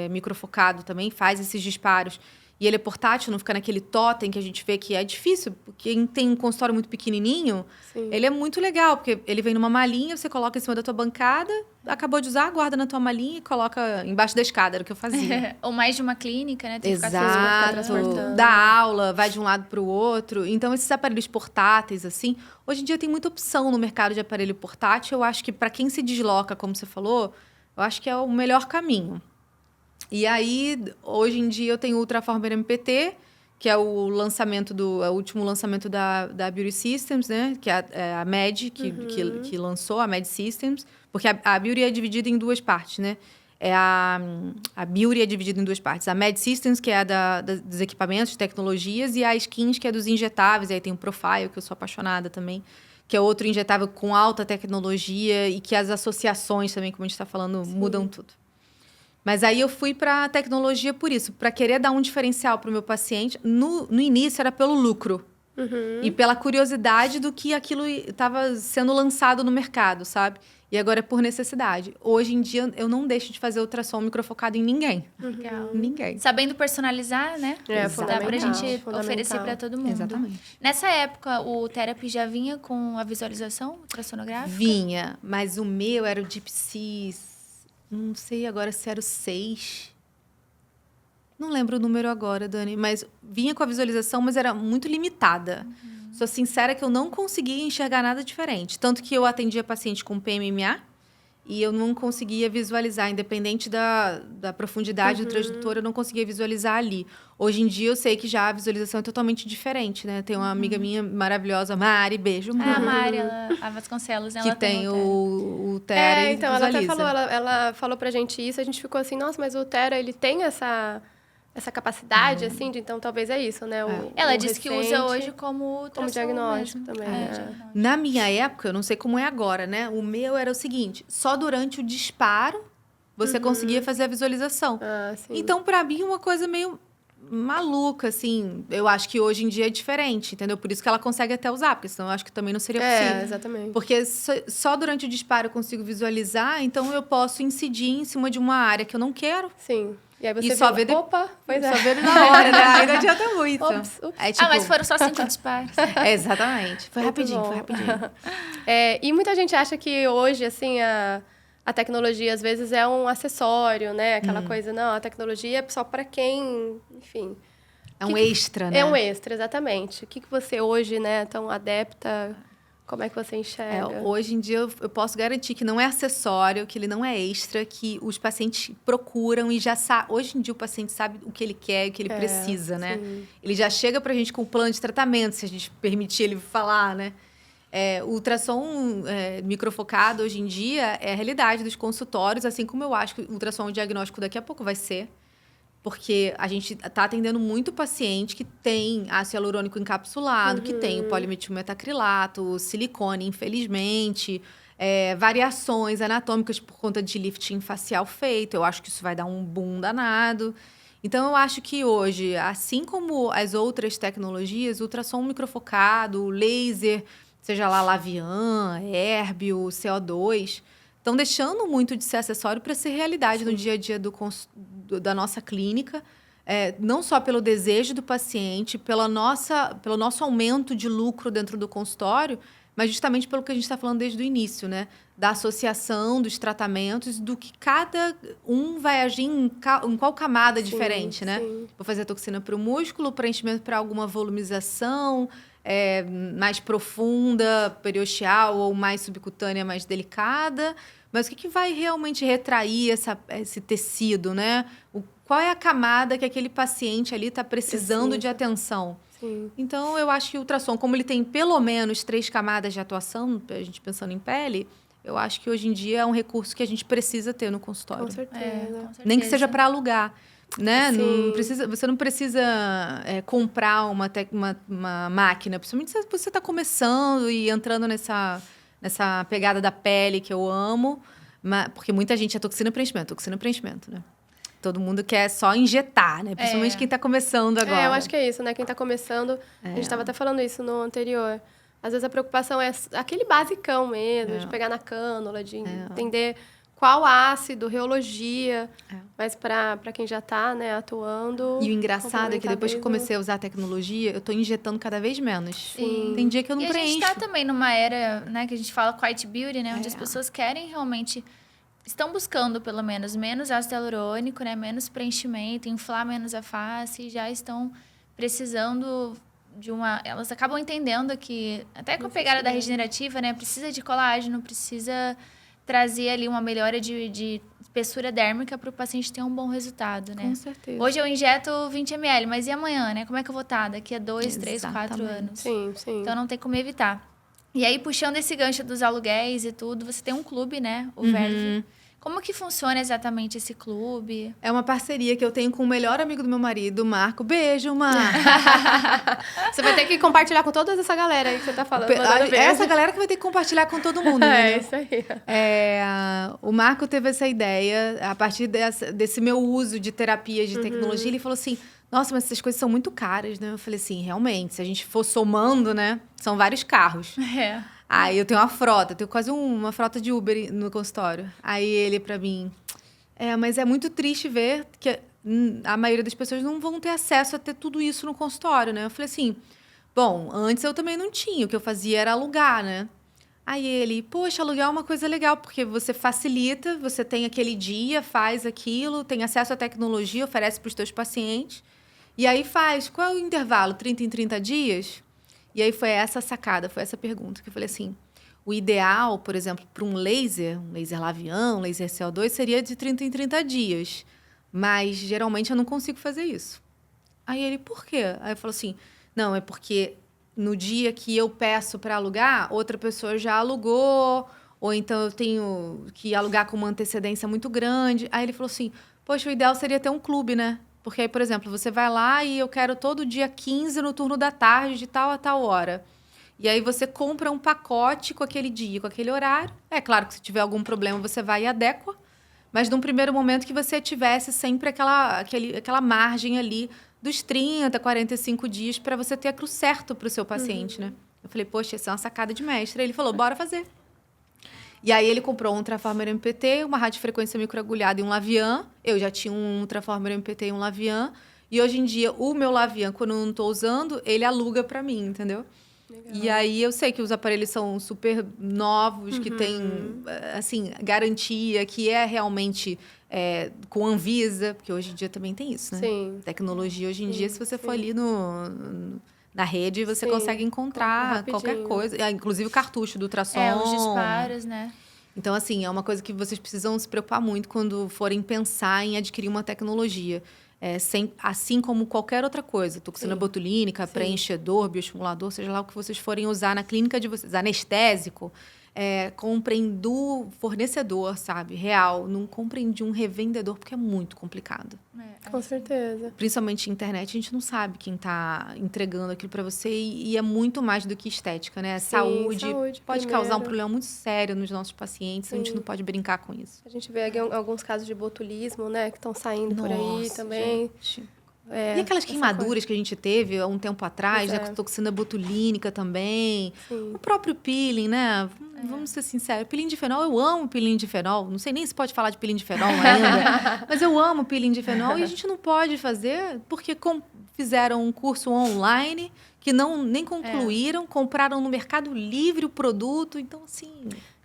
microfocado também, faz esses disparos. E ele é portátil, não fica naquele totem que a gente vê que é difícil. Quem tem um consultório muito pequenininho, ele é muito legal, porque ele vem numa malinha, você coloca em cima da tua bancada, acabou de usar, guarda na tua malinha e coloca embaixo da escada, era o que eu fazia. Ou mais de uma clínica, né? Tem Exato, que ficar transportando. dá aula, vai de um lado para o outro. Então, esses aparelhos portáteis, assim, hoje em dia tem muita opção no mercado de aparelho portátil. Eu acho que para quem se desloca, como você falou, eu acho que é o melhor caminho. E aí, hoje em dia, eu tenho o Ultraformer MPT, que é o último lançamento da Beauty Systems, né? Que é a Med, que lançou, a Med Systems. Porque a Beauty é dividida em duas partes, né? A Beauty é dividida em duas partes. A Med Systems, que é dos equipamentos, tecnologias, e a Skins, que é dos injetáveis. E aí tem o Profile, que eu sou apaixonada também, que é outro injetável com alta tecnologia e que as associações também, como a gente está falando, mudam tudo. Mas aí eu fui para a tecnologia por isso, para querer dar um diferencial para o meu paciente. No início era pelo lucro e pela curiosidade do que aquilo estava sendo lançado no mercado, sabe? E agora é por necessidade. Hoje em dia eu não deixo de fazer ultrassom microfocado em ninguém. Legal. Ninguém. Sabendo personalizar, né? Dá pra gente oferecer para todo mundo. Exatamente. Nessa época, o Therapy já vinha com a visualização ultrassonográfica? Vinha, mas o meu era o Deep Sea. Não sei agora se era o 6. Não lembro o número agora, Dani. Mas vinha com a visualização, mas era muito limitada. Sou sincera que eu não conseguia enxergar nada diferente. Tanto que eu atendia paciente com PMMA e eu não conseguia visualizar. Independente da profundidade do transdutor, eu não conseguia visualizar ali. Hoje em dia, eu sei que já a visualização é totalmente diferente, né? Tem uma amiga minha maravilhosa, Mari, beijo, Mari. A Mari, a Vasconcelos, ela que tem o Thera e então, ela até falou, ela falou pra gente isso, a gente ficou assim, nossa, mas o Thera, ele tem essa essa capacidade, assim, de então talvez é isso, né? Ela o disse que recente, usa hoje como ultrassom diagnóstico mesmo. também. Diagnóstico. Na minha época, eu não sei como é agora, né? O meu era o seguinte, só durante o disparo você conseguia fazer a visualização. Ah, sim. Então, pra mim, uma coisa meio maluca, assim. Eu acho que hoje em dia é diferente, entendeu? Por isso que ela consegue até usar, porque senão eu acho que também não seria possível. Exatamente. Porque só durante o disparo eu consigo visualizar, então eu posso incidir em cima de uma área que eu não quero. Sim. E aí você E só vê... vê Opa, pois é. Só ver na hora, né? Aí não adianta muito. Ups. É, tipo, mas foram só 5 disparos. exatamente. Foi Muito rapidinho, bom. foi rapidinho. E muita gente acha que hoje, assim, a tecnologia, às vezes, é um acessório, né? Aquela coisa, não, a tecnologia é só para quem, enfim... É um extra, né? É um extra, exatamente. O que você hoje, né, tão adepta, como é que você enxerga? Hoje em dia eu posso garantir que não é acessório, que ele não é extra, que os pacientes procuram e já sabem. Hoje em dia o paciente sabe o que ele quer e o que ele precisa, né? Sim. Ele já chega pra gente com o plano de tratamento, se a gente permitir ele falar, né? O ultrassom microfocado hoje em dia é a realidade dos consultórios, assim como eu acho que o ultrassom diagnóstico daqui a pouco vai ser. Porque a gente está atendendo muito paciente que tem ácido hialurônico encapsulado, que tem o polimetilmetacrilato, o silicone, infelizmente, variações anatômicas por conta de lifting facial feito. Eu acho que isso vai dar um boom danado. Então, eu acho que hoje, assim como as outras tecnologias, ultrassom microfocado, laser, seja lá Lavian, Herbio, CO2... estão deixando muito de ser acessório para ser realidade no dia a dia da nossa clínica, não só pelo desejo do paciente, pelo nosso aumento de lucro dentro do consultório, mas justamente pelo que a gente está falando desde o início, né? Da associação dos tratamentos, do que cada um vai agir em qual camada diferente, né? Sim. Vou fazer toxina para o músculo, preenchimento para alguma volumização, mais profunda, periosteal, ou mais subcutânea, mais delicada. Mas o que vai realmente retrair esse tecido, né? Qual é a camada que aquele paciente ali está precisando de atenção? Sim. Então, eu acho que o ultrassom, como ele tem pelo menos 3 camadas de atuação, a gente pensando em pele, eu acho que hoje em dia é um recurso que a já precisa ter no consultório. Com certeza. Com certeza. Nem que seja para alugar. Né? Sim. Você não precisa comprar uma máquina, principalmente se você está começando e entrando nessa pegada da pele que eu amo, porque muita gente é toxina preenchimento, né? Todo mundo quer só injetar, né? Principalmente quem está começando agora. Eu acho que é isso, né? Quem está começando, a gente estava até falando isso no anterior. Às vezes a preocupação é aquele basicão mesmo, de pegar na cânula, de entender qual ácido, reologia, mas para quem já está, né, atuando... E o engraçado é que depois que eu comecei a usar a tecnologia, eu estou injetando cada vez menos. Sim. Tem dia que eu não preencho. E a gente está também numa era, né, que a gente fala quiet beauty, né, onde as pessoas querem realmente... Estão buscando, pelo menos ácido hialurônico, né, menos preenchimento, inflar menos a face, e já estão precisando de uma... Elas acabam entendendo que, até com a pegada da regenerativa, né, precisa de colágeno, precisa... trazer ali uma melhora de espessura dérmica para o paciente ter um bom resultado, né? Com certeza. Hoje eu injeto 20 ml, mas e amanhã, né? Como é que eu vou estar daqui a 2, 3, 4 anos? Sim. Então não tem como evitar. E aí, puxando esse gancho dos aluguéis e tudo, você tem um clube, né? O Verve. Como que funciona exatamente esse clube? É uma parceria que eu tenho com o melhor amigo do meu marido, o Marco. Beijo, Marco. Você vai ter que compartilhar com toda essa galera aí que você tá falando. Essa galera que vai ter que compartilhar com todo mundo, né? Isso aí. O Marco teve essa ideia, a partir desse meu uso de terapias de tecnologia, ele falou assim, nossa, mas essas coisas são muito caras, né? Eu falei assim, realmente, se a gente for somando, né? São vários carros. Aí eu tenho uma frota, tenho quase uma frota de Uber no consultório. Aí ele pra mim, mas é muito triste ver que a maioria das pessoas não vão ter acesso a ter tudo isso no consultório, né? Eu falei assim, bom, antes eu também não tinha, o que eu fazia era alugar, né? Aí ele, poxa, alugar é uma coisa legal, porque você facilita, você tem aquele dia, faz aquilo, tem acesso à tecnologia, oferece para os teus pacientes, e aí faz, qual é o intervalo? 30 em 30 dias? E aí foi essa sacada, foi essa pergunta, que eu falei assim, o ideal, por exemplo, para um laser Lavian, um laser CO2, seria de 30 em 30 dias. Mas, geralmente, eu não consigo fazer isso. Aí ele, por quê? Aí eu falo assim, não, é porque no dia que eu peço para alugar, outra pessoa já alugou, ou então eu tenho que alugar com uma antecedência muito grande. Aí ele falou assim, poxa, o ideal seria ter um clube, né? Porque aí, por exemplo, você vai lá e eu quero todo dia 15 no turno da tarde, de tal a tal hora. E aí você compra um pacote com aquele dia, com aquele horário. É claro que se tiver algum problema, você vai e adequa. Mas num primeiro momento que você tivesse sempre aquela margem ali dos 30, 45 dias para você ter aquilo certo para o seu paciente, né? Eu falei, poxa, isso é uma sacada de mestre. Ele falou, bora fazer. E aí ele comprou um Transformer MPT, uma radiofrequência microagulhada e um Lavian. Eu já tinha um Transformer MPT e um Lavian. E hoje em dia, o meu Lavian, quando eu não estou usando, ele aluga para mim, entendeu? Legal. E aí eu sei que os aparelhos são super novos, que tem, assim, garantia, que é realmente com Anvisa, porque hoje em dia também tem isso, né? Sim. Tecnologia, hoje em dia, se você for ali na rede, você consegue encontrar qualquer coisa. Inclusive o cartucho do ultrassom. Os disparos, né? Então, assim, é uma coisa que vocês precisam se preocupar muito quando forem pensar em adquirir uma tecnologia. Assim como qualquer outra coisa, toxina botulínica, preenchedor, bioestimulador, seja lá o que vocês forem usar na clínica de vocês, anestésico, comprem do fornecedor, sabe? Real. Não comprem de um revendedor, porque é muito complicado. Com certeza. Principalmente internet, a gente não sabe quem está entregando aquilo para você e é muito mais do que estética, né? Sim, saúde pode primeiro. causar um problema muito sério nos nossos pacientes, a gente não pode brincar com isso. A gente vê alguns casos de botulismo, né? Que estão saindo por aí também. Gente. E aquelas queimaduras que a gente teve há um tempo atrás, com toxina botulínica também. Sim. O próprio peeling, né? Vamos ser sinceros. Peeling de fenol, eu amo peeling de fenol. Não sei nem se pode falar de peeling de fenol ainda. Mas eu amo peeling de fenol e a gente não pode fazer porque fizeram um curso online que nem concluíram, compraram no Mercado Livre o produto. Então, assim...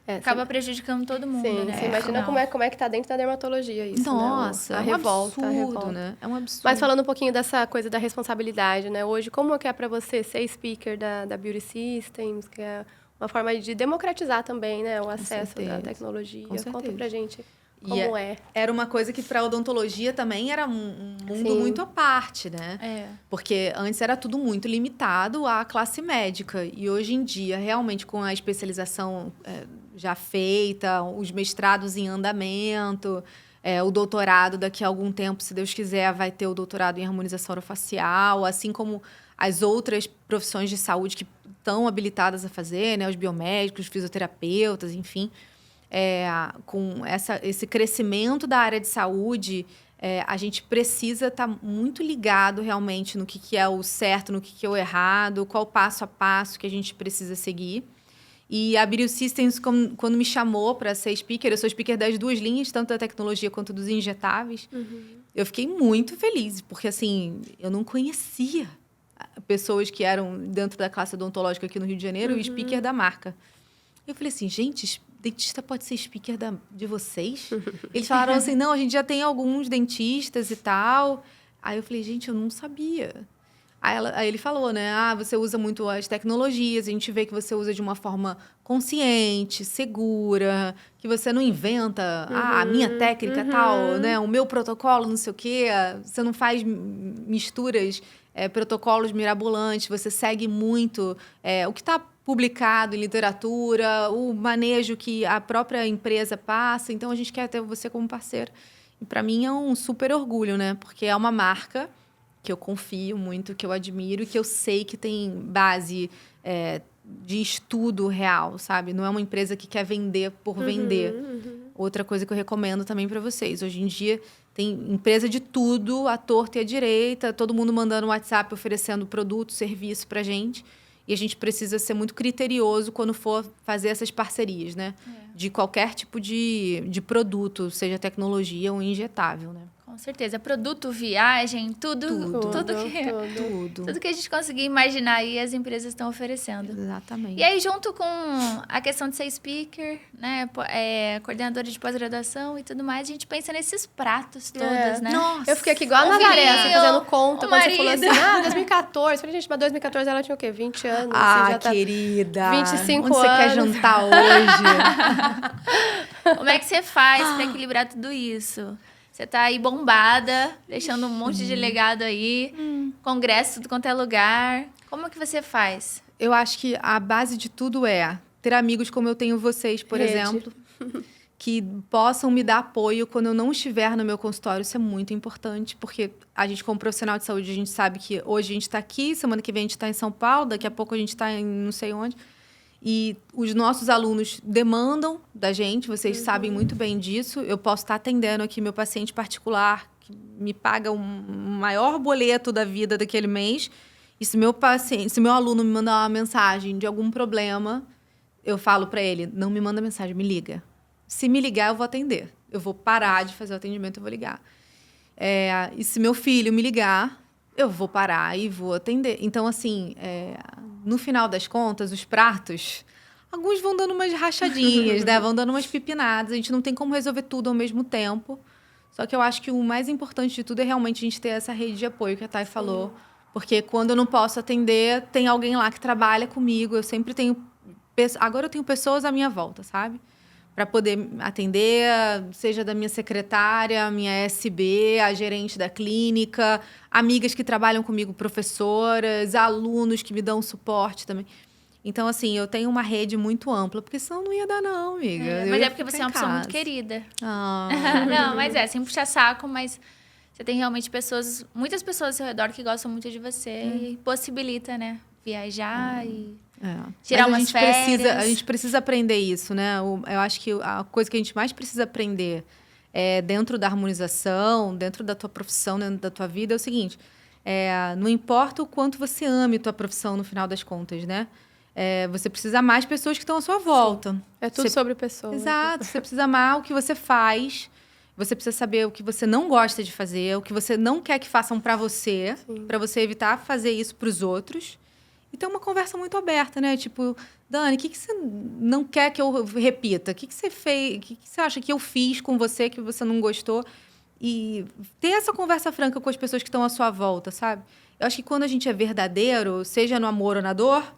acaba prejudicando todo mundo, sim, né? Você imagina como é que tá dentro da dermatologia isso, Nossa, né? é um absurdo, né? É um absurdo. Mas falando um pouquinho dessa coisa da responsabilidade, né? Hoje, como é que é para você ser speaker da Beauty Systems, que é uma forma de democratizar também, né? O acesso da tecnologia. Conta pra gente como é. Era uma coisa que para odontologia também era um mundo muito à parte, né? Porque antes era tudo muito limitado à classe médica. E hoje em dia, realmente, com a especialização já feita, os mestrados em andamento, o doutorado daqui a algum tempo, se Deus quiser, vai ter o doutorado em harmonização orofacial, assim como as outras profissões de saúde que estão habilitadas a fazer, né? Os biomédicos, os fisioterapeutas, enfim. Com esse crescimento da área de saúde, a gente precisa estar muito ligado realmente no que é o certo, no que é o errado, qual o passo a passo que a gente precisa seguir. E a Beauty Systems, quando me chamou para ser speaker, eu sou speaker das duas linhas, tanto da tecnologia quanto dos injetáveis, eu fiquei muito feliz, porque assim, eu não conhecia pessoas que eram dentro da classe odontológica aqui no Rio de Janeiro, o speaker da marca. Eu falei assim, gente, dentista pode ser speaker de vocês? Eles falaram assim, não, a gente já tem alguns dentistas e tal. Aí eu falei, gente, eu não sabia. Aí ele falou, né? Você usa muito as tecnologias, a gente vê que você usa de uma forma consciente, segura, que você não inventa a minha técnica tal, né? O meu protocolo, não sei o quê. Você não faz misturas, protocolos mirabolantes, você segue muito o que está publicado em literatura, o manejo que a própria empresa passa. Então, a gente quer ter você como parceiro. E, para mim, é um super orgulho, né? Porque é uma marca que eu confio muito, que eu admiro e que eu sei que tem base de estudo real, sabe? Não é uma empresa que quer vender por vender. Outra coisa que eu recomendo também para vocês. Hoje em dia, tem empresa de tudo, à torta e à direita, todo mundo mandando WhatsApp oferecendo produto, serviço para gente. E a gente precisa ser muito criterioso quando for fazer essas parcerias, né? De qualquer tipo de produto, seja tecnologia ou injetável, né? Com certeza. Produto, viagem, tudo que a gente conseguir imaginar aí, as empresas estão oferecendo. Exatamente. E aí, junto com a questão de ser speaker, né? Coordenadora de pós-graduação e tudo mais, a gente pensa nesses pratos todos, né? Nossa. Eu fiquei aqui igual a Nazaré, assim, fazendo conta. Quando você falou assim, 2014. Falei, gente, mas 2014 ela tinha o quê? 20 anos? Ah, já tá querida. 25 Onde anos. você quer jantar hoje? Como é que você faz para equilibrar tudo isso? Você tá aí bombada, deixando um monte de legado aí, congresso, tudo quanto é lugar. Como que você faz? Eu acho que a base de tudo é ter amigos como eu tenho vocês, por exemplo, que possam me dar apoio quando eu não estiver no meu consultório. Isso é muito importante, porque a gente, como profissional de saúde, a gente sabe que hoje a gente está aqui, semana que vem a gente está em São Paulo, daqui a pouco a gente está em não sei onde. E os nossos alunos demandam da gente, vocês sabem muito bem disso. Eu posso estar atendendo aqui meu paciente particular, que me paga um maior boleto da vida daquele mês. E se meu aluno me mandar uma mensagem de algum problema, eu falo para ele, não me manda mensagem, me liga. Se me ligar, eu vou atender. Eu vou parar de fazer o atendimento, eu vou ligar. E se meu filho me ligar, eu vou parar e vou atender. Então, assim, no final das contas, os pratos, alguns vão dando umas rachadinhas, né? Vão dando umas pipinadas. A gente não tem como resolver tudo ao mesmo tempo. Só que eu acho que o mais importante de tudo é realmente a gente ter essa rede de apoio que a Thay falou. Porque quando eu não posso atender, tem alguém lá que trabalha comigo. Eu sempre tenho... Agora eu tenho pessoas à minha volta, sabe? Para poder atender, seja da minha secretária, minha SB, a gerente da clínica, amigas que trabalham comigo, professoras, alunos que me dão suporte também. Então, assim, eu tenho uma rede muito ampla, porque senão não ia dar não, amiga. Mas é porque você é uma pessoa muito querida. Ah. Não, mas sem puxar saco, mas você tem realmente muitas pessoas ao seu redor que gostam muito de você e possibilita, né? Viajar e... tirar umas férias. A gente precisa aprender isso, né? Eu acho que a coisa que a gente mais precisa aprender dentro da harmonização, dentro da tua profissão, dentro da tua vida, é o seguinte: não importa o quanto você ame a tua profissão no final das contas, né? Você precisa amar as pessoas que estão à sua volta. Sim. É tudo sobre pessoas. Exato. Você precisa amar o que você faz. Você precisa saber o que você não gosta de fazer, o que você não quer que façam para você evitar fazer isso para os outros. E ter uma conversa muito aberta, né? Tipo, Dani, o que você não quer que eu repita? O que você fez? O que você acha que eu fiz com você que você não gostou? E ter essa conversa franca com as pessoas que estão à sua volta, sabe? Eu acho que quando a gente é verdadeiro, seja no amor ou na dor,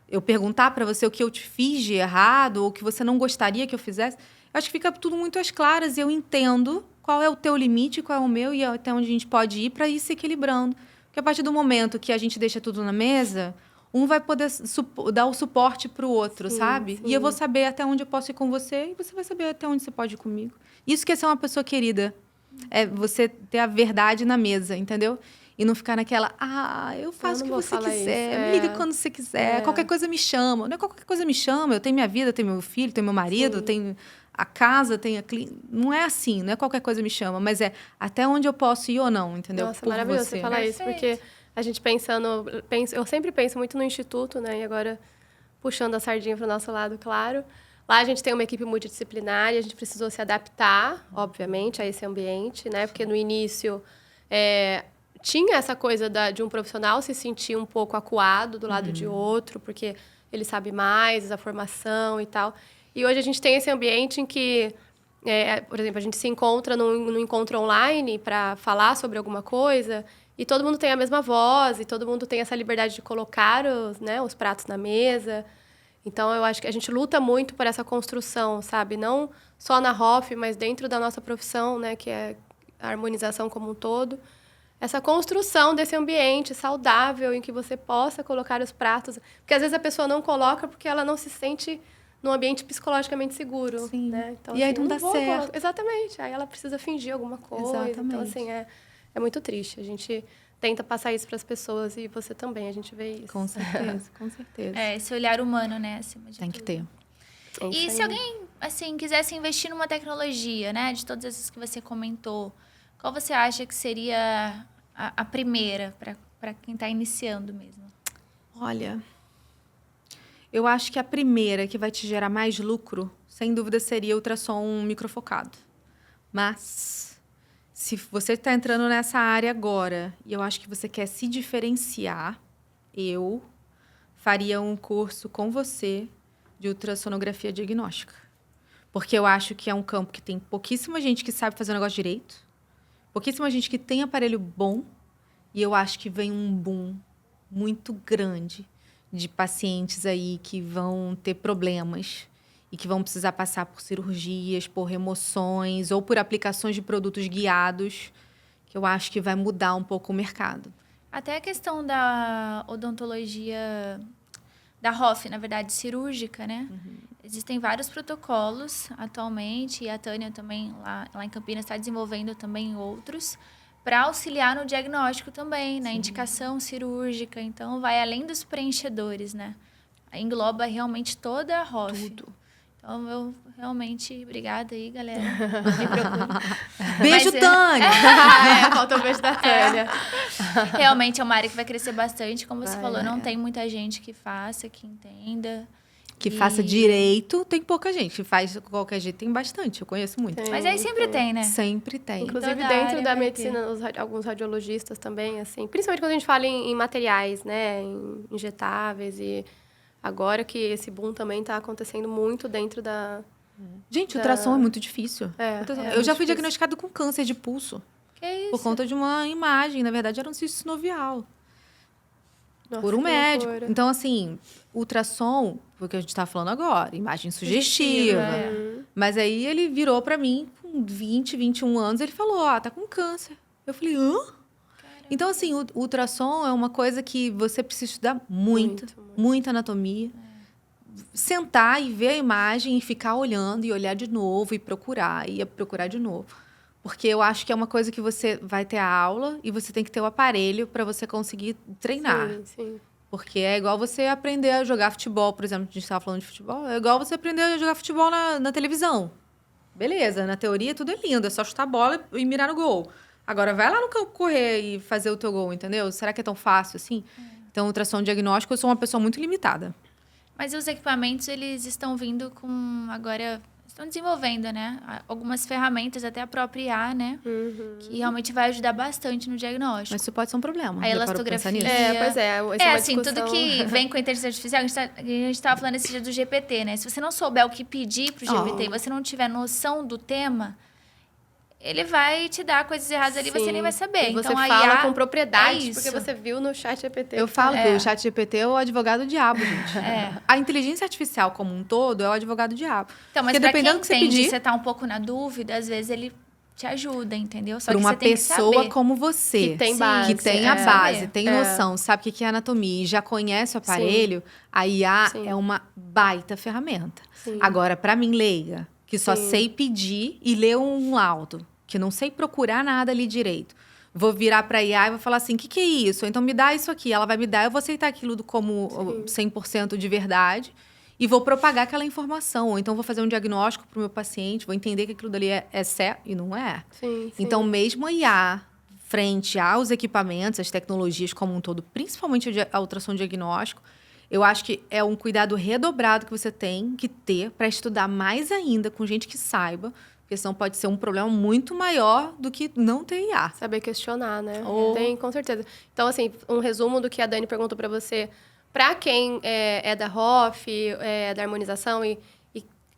eu perguntar para você o que eu te fiz de errado ou o que você não gostaria que eu fizesse, eu acho que fica tudo muito às claras e eu entendo qual é o teu limite, qual é o meu e até onde a gente pode ir para ir se equilibrando. Porque a partir do momento que a gente deixa tudo na mesa, um vai poder dar o suporte para o outro, sabe? Sim. E eu vou saber até onde eu posso ir com você e você vai saber até onde você pode ir comigo. Isso que é ser uma pessoa querida. É você ter a verdade na mesa, entendeu? E não ficar naquela, eu faço o que você quiser, me liga quando você quiser, qualquer coisa me chama. Não é qualquer coisa me chama, eu tenho minha vida, eu tenho meu filho, tenho meu marido, tenho a casa, tenho a clínica. Não é assim, não é qualquer coisa me chama, mas é até onde eu posso ir ou não, entendeu? Nossa, maravilhoso você falar isso, porque a gente eu sempre penso muito no Instituto, né? E agora, puxando a sardinha para o nosso lado, claro. Lá a gente tem uma equipe multidisciplinar e a gente precisou se adaptar, obviamente, a esse ambiente, né? Porque no início tinha essa coisa de um profissional se sentir um pouco acuado do lado de outro, porque ele sabe mais, a formação e tal. E hoje a gente tem esse ambiente em que, por exemplo, a gente se encontra num encontro online para falar sobre alguma coisa e todo mundo tem a mesma voz e todo mundo tem essa liberdade de colocar os pratos na mesa. Então, eu acho que a gente luta muito por essa construção, sabe? Não só na HOF, mas dentro da nossa profissão, né? Que é a harmonização como um todo. Essa construção desse ambiente saudável em que você possa colocar os pratos. Porque, às vezes, a pessoa não coloca porque ela não se sente num ambiente psicologicamente seguro. Sim. Né? Então, e aí não dá certo. Exatamente. Aí ela precisa fingir alguma coisa. Exatamente. Então, assim, é muito triste. A gente tenta passar isso para as pessoas e você também, a gente vê isso. Com certeza, com certeza. Esse olhar humano, né, acima de Tem tudo. que ter. E se alguém, assim, quisesse investir numa tecnologia, né, de todas essas que você comentou, qual você acha que seria a primeira para quem está iniciando mesmo? Olha, eu acho que a primeira que vai te gerar mais lucro, sem dúvida, seria o ultrassom microfocado. Mas se você está entrando nessa área agora e eu acho que você quer se diferenciar, eu faria um curso com você de ultrassonografia diagnóstica. Porque eu acho que é um campo que tem pouquíssima gente que sabe fazer o negócio direito, pouquíssima gente que tem aparelho bom, e eu acho que vem um boom muito grande de pacientes aí que vão ter problemas e que vão precisar passar por cirurgias, por remoções ou por aplicações de produtos guiados, que eu acho que vai mudar um pouco o mercado. Até a questão da odontologia da Hoff, na verdade, cirúrgica, né? Existem vários protocolos atualmente, e a Tânia também, lá em Campinas, está desenvolvendo também outros, para auxiliar no diagnóstico também, na indicação cirúrgica. Então, vai além dos preenchedores, né? Engloba realmente toda a Hoff. Tudo. Então, eu realmente... Obrigada aí, galera. Me procure. Beijo, Mas, Tânia! Faltou o beijo da Tânia. Realmente é uma área que vai crescer bastante. Como você Vai, falou, não tem muita gente que faça, que entenda. Que faça direito, tem pouca gente. Que faz de qualquer jeito, tem bastante. Eu conheço muito. Tem. Mas aí sempre tem, né? Sempre tem. Inclusive, Toda dentro área da vai medicina, alguns radiologistas também, assim. Principalmente quando a gente fala em materiais, né? Em injetáveis e... Agora que esse boom também está acontecendo muito dentro da... Gente, ultrassom é muito difícil. Eu já fui difícil. diagnosticado com câncer de pulso. Que isso? Por conta de uma imagem. Na verdade, era um cisto sinovial. Nossa, Por um que médico. loucura. Então, assim, ultrassom, porque a gente tá falando agora, imagem sugestiva. Mas aí ele virou pra mim com 20, 21 anos, ele falou, tá com câncer. Eu falei, hã? Então, assim, o ultrassom é uma coisa que você precisa estudar muita anatomia. Sentar e ver a imagem e ficar olhando e olhar de novo e procurar de novo. Porque eu acho que é uma coisa que você vai ter a aula e você tem que ter o aparelho para você conseguir treinar. Sim. Porque é igual você aprender a jogar futebol, por exemplo, a gente estava falando de futebol, é igual você aprender a jogar futebol na televisão. Beleza, na teoria tudo é lindo, é só chutar a bola e mirar no gol. Agora, vai lá no campo correr e fazer o teu gol, entendeu? Será que é tão fácil assim? Então, ultrassom diagnóstico, eu sou uma pessoa muito limitada. Mas os equipamentos, eles estão vindo com... Agora, estão desenvolvendo, né? Algumas ferramentas, até a própria IA, né? Que realmente vai ajudar bastante no diagnóstico. Mas isso pode ser um problema. A Já parou pra pensar elastografia. nisso? Pois é. Essa É, uma assim, tudo discussão. que vem com a inteligência artificial, a gente tava falando esse dia do GPT, né? Se você não souber o que pedir pro GPT e você não tiver noção do tema, ele vai te dar coisas erradas ali e você nem vai saber. E você então, a fala IA com propriedade, é porque isso. você viu no chat GPT. Eu falo que o chat GPT é o advogado diabo, gente. A inteligência artificial como um todo é o advogado diabo. Então, mas Porque pra dependendo quem do que você entende, pedir, você tá um pouco na dúvida, às vezes ele te ajuda, entendeu? Só para que uma você tem que pessoa saber. como você, Que tem Sim, base. que tem a é. base, Saber. tem noção, sabe o que é anatomia e já conhece o aparelho, a IA Sim. é uma baita ferramenta. Sim. Agora, para mim, leiga, que só sei pedir e ler um laudo, que não sei procurar nada ali direito. Vou virar para a IA e vou falar assim, o que é isso? Então, me dá isso aqui. Ela vai me dar, eu vou aceitar aquilo como 100% de verdade e vou propagar aquela informação. Ou então, vou fazer um diagnóstico para o meu paciente, vou entender que aquilo dali é certo e não é. Sim. Então, mesmo a IA, frente aos equipamentos, as tecnologias como um todo, principalmente a ultrassom diagnóstico, eu acho que é um cuidado redobrado que você tem que ter para estudar mais ainda com gente que saiba, porque senão pode ser um problema muito maior do que não ter IA. Saber questionar, né? Tem, com certeza. Então, assim, um resumo do que a Dani perguntou para você. Para quem é da Hoff, da harmonização e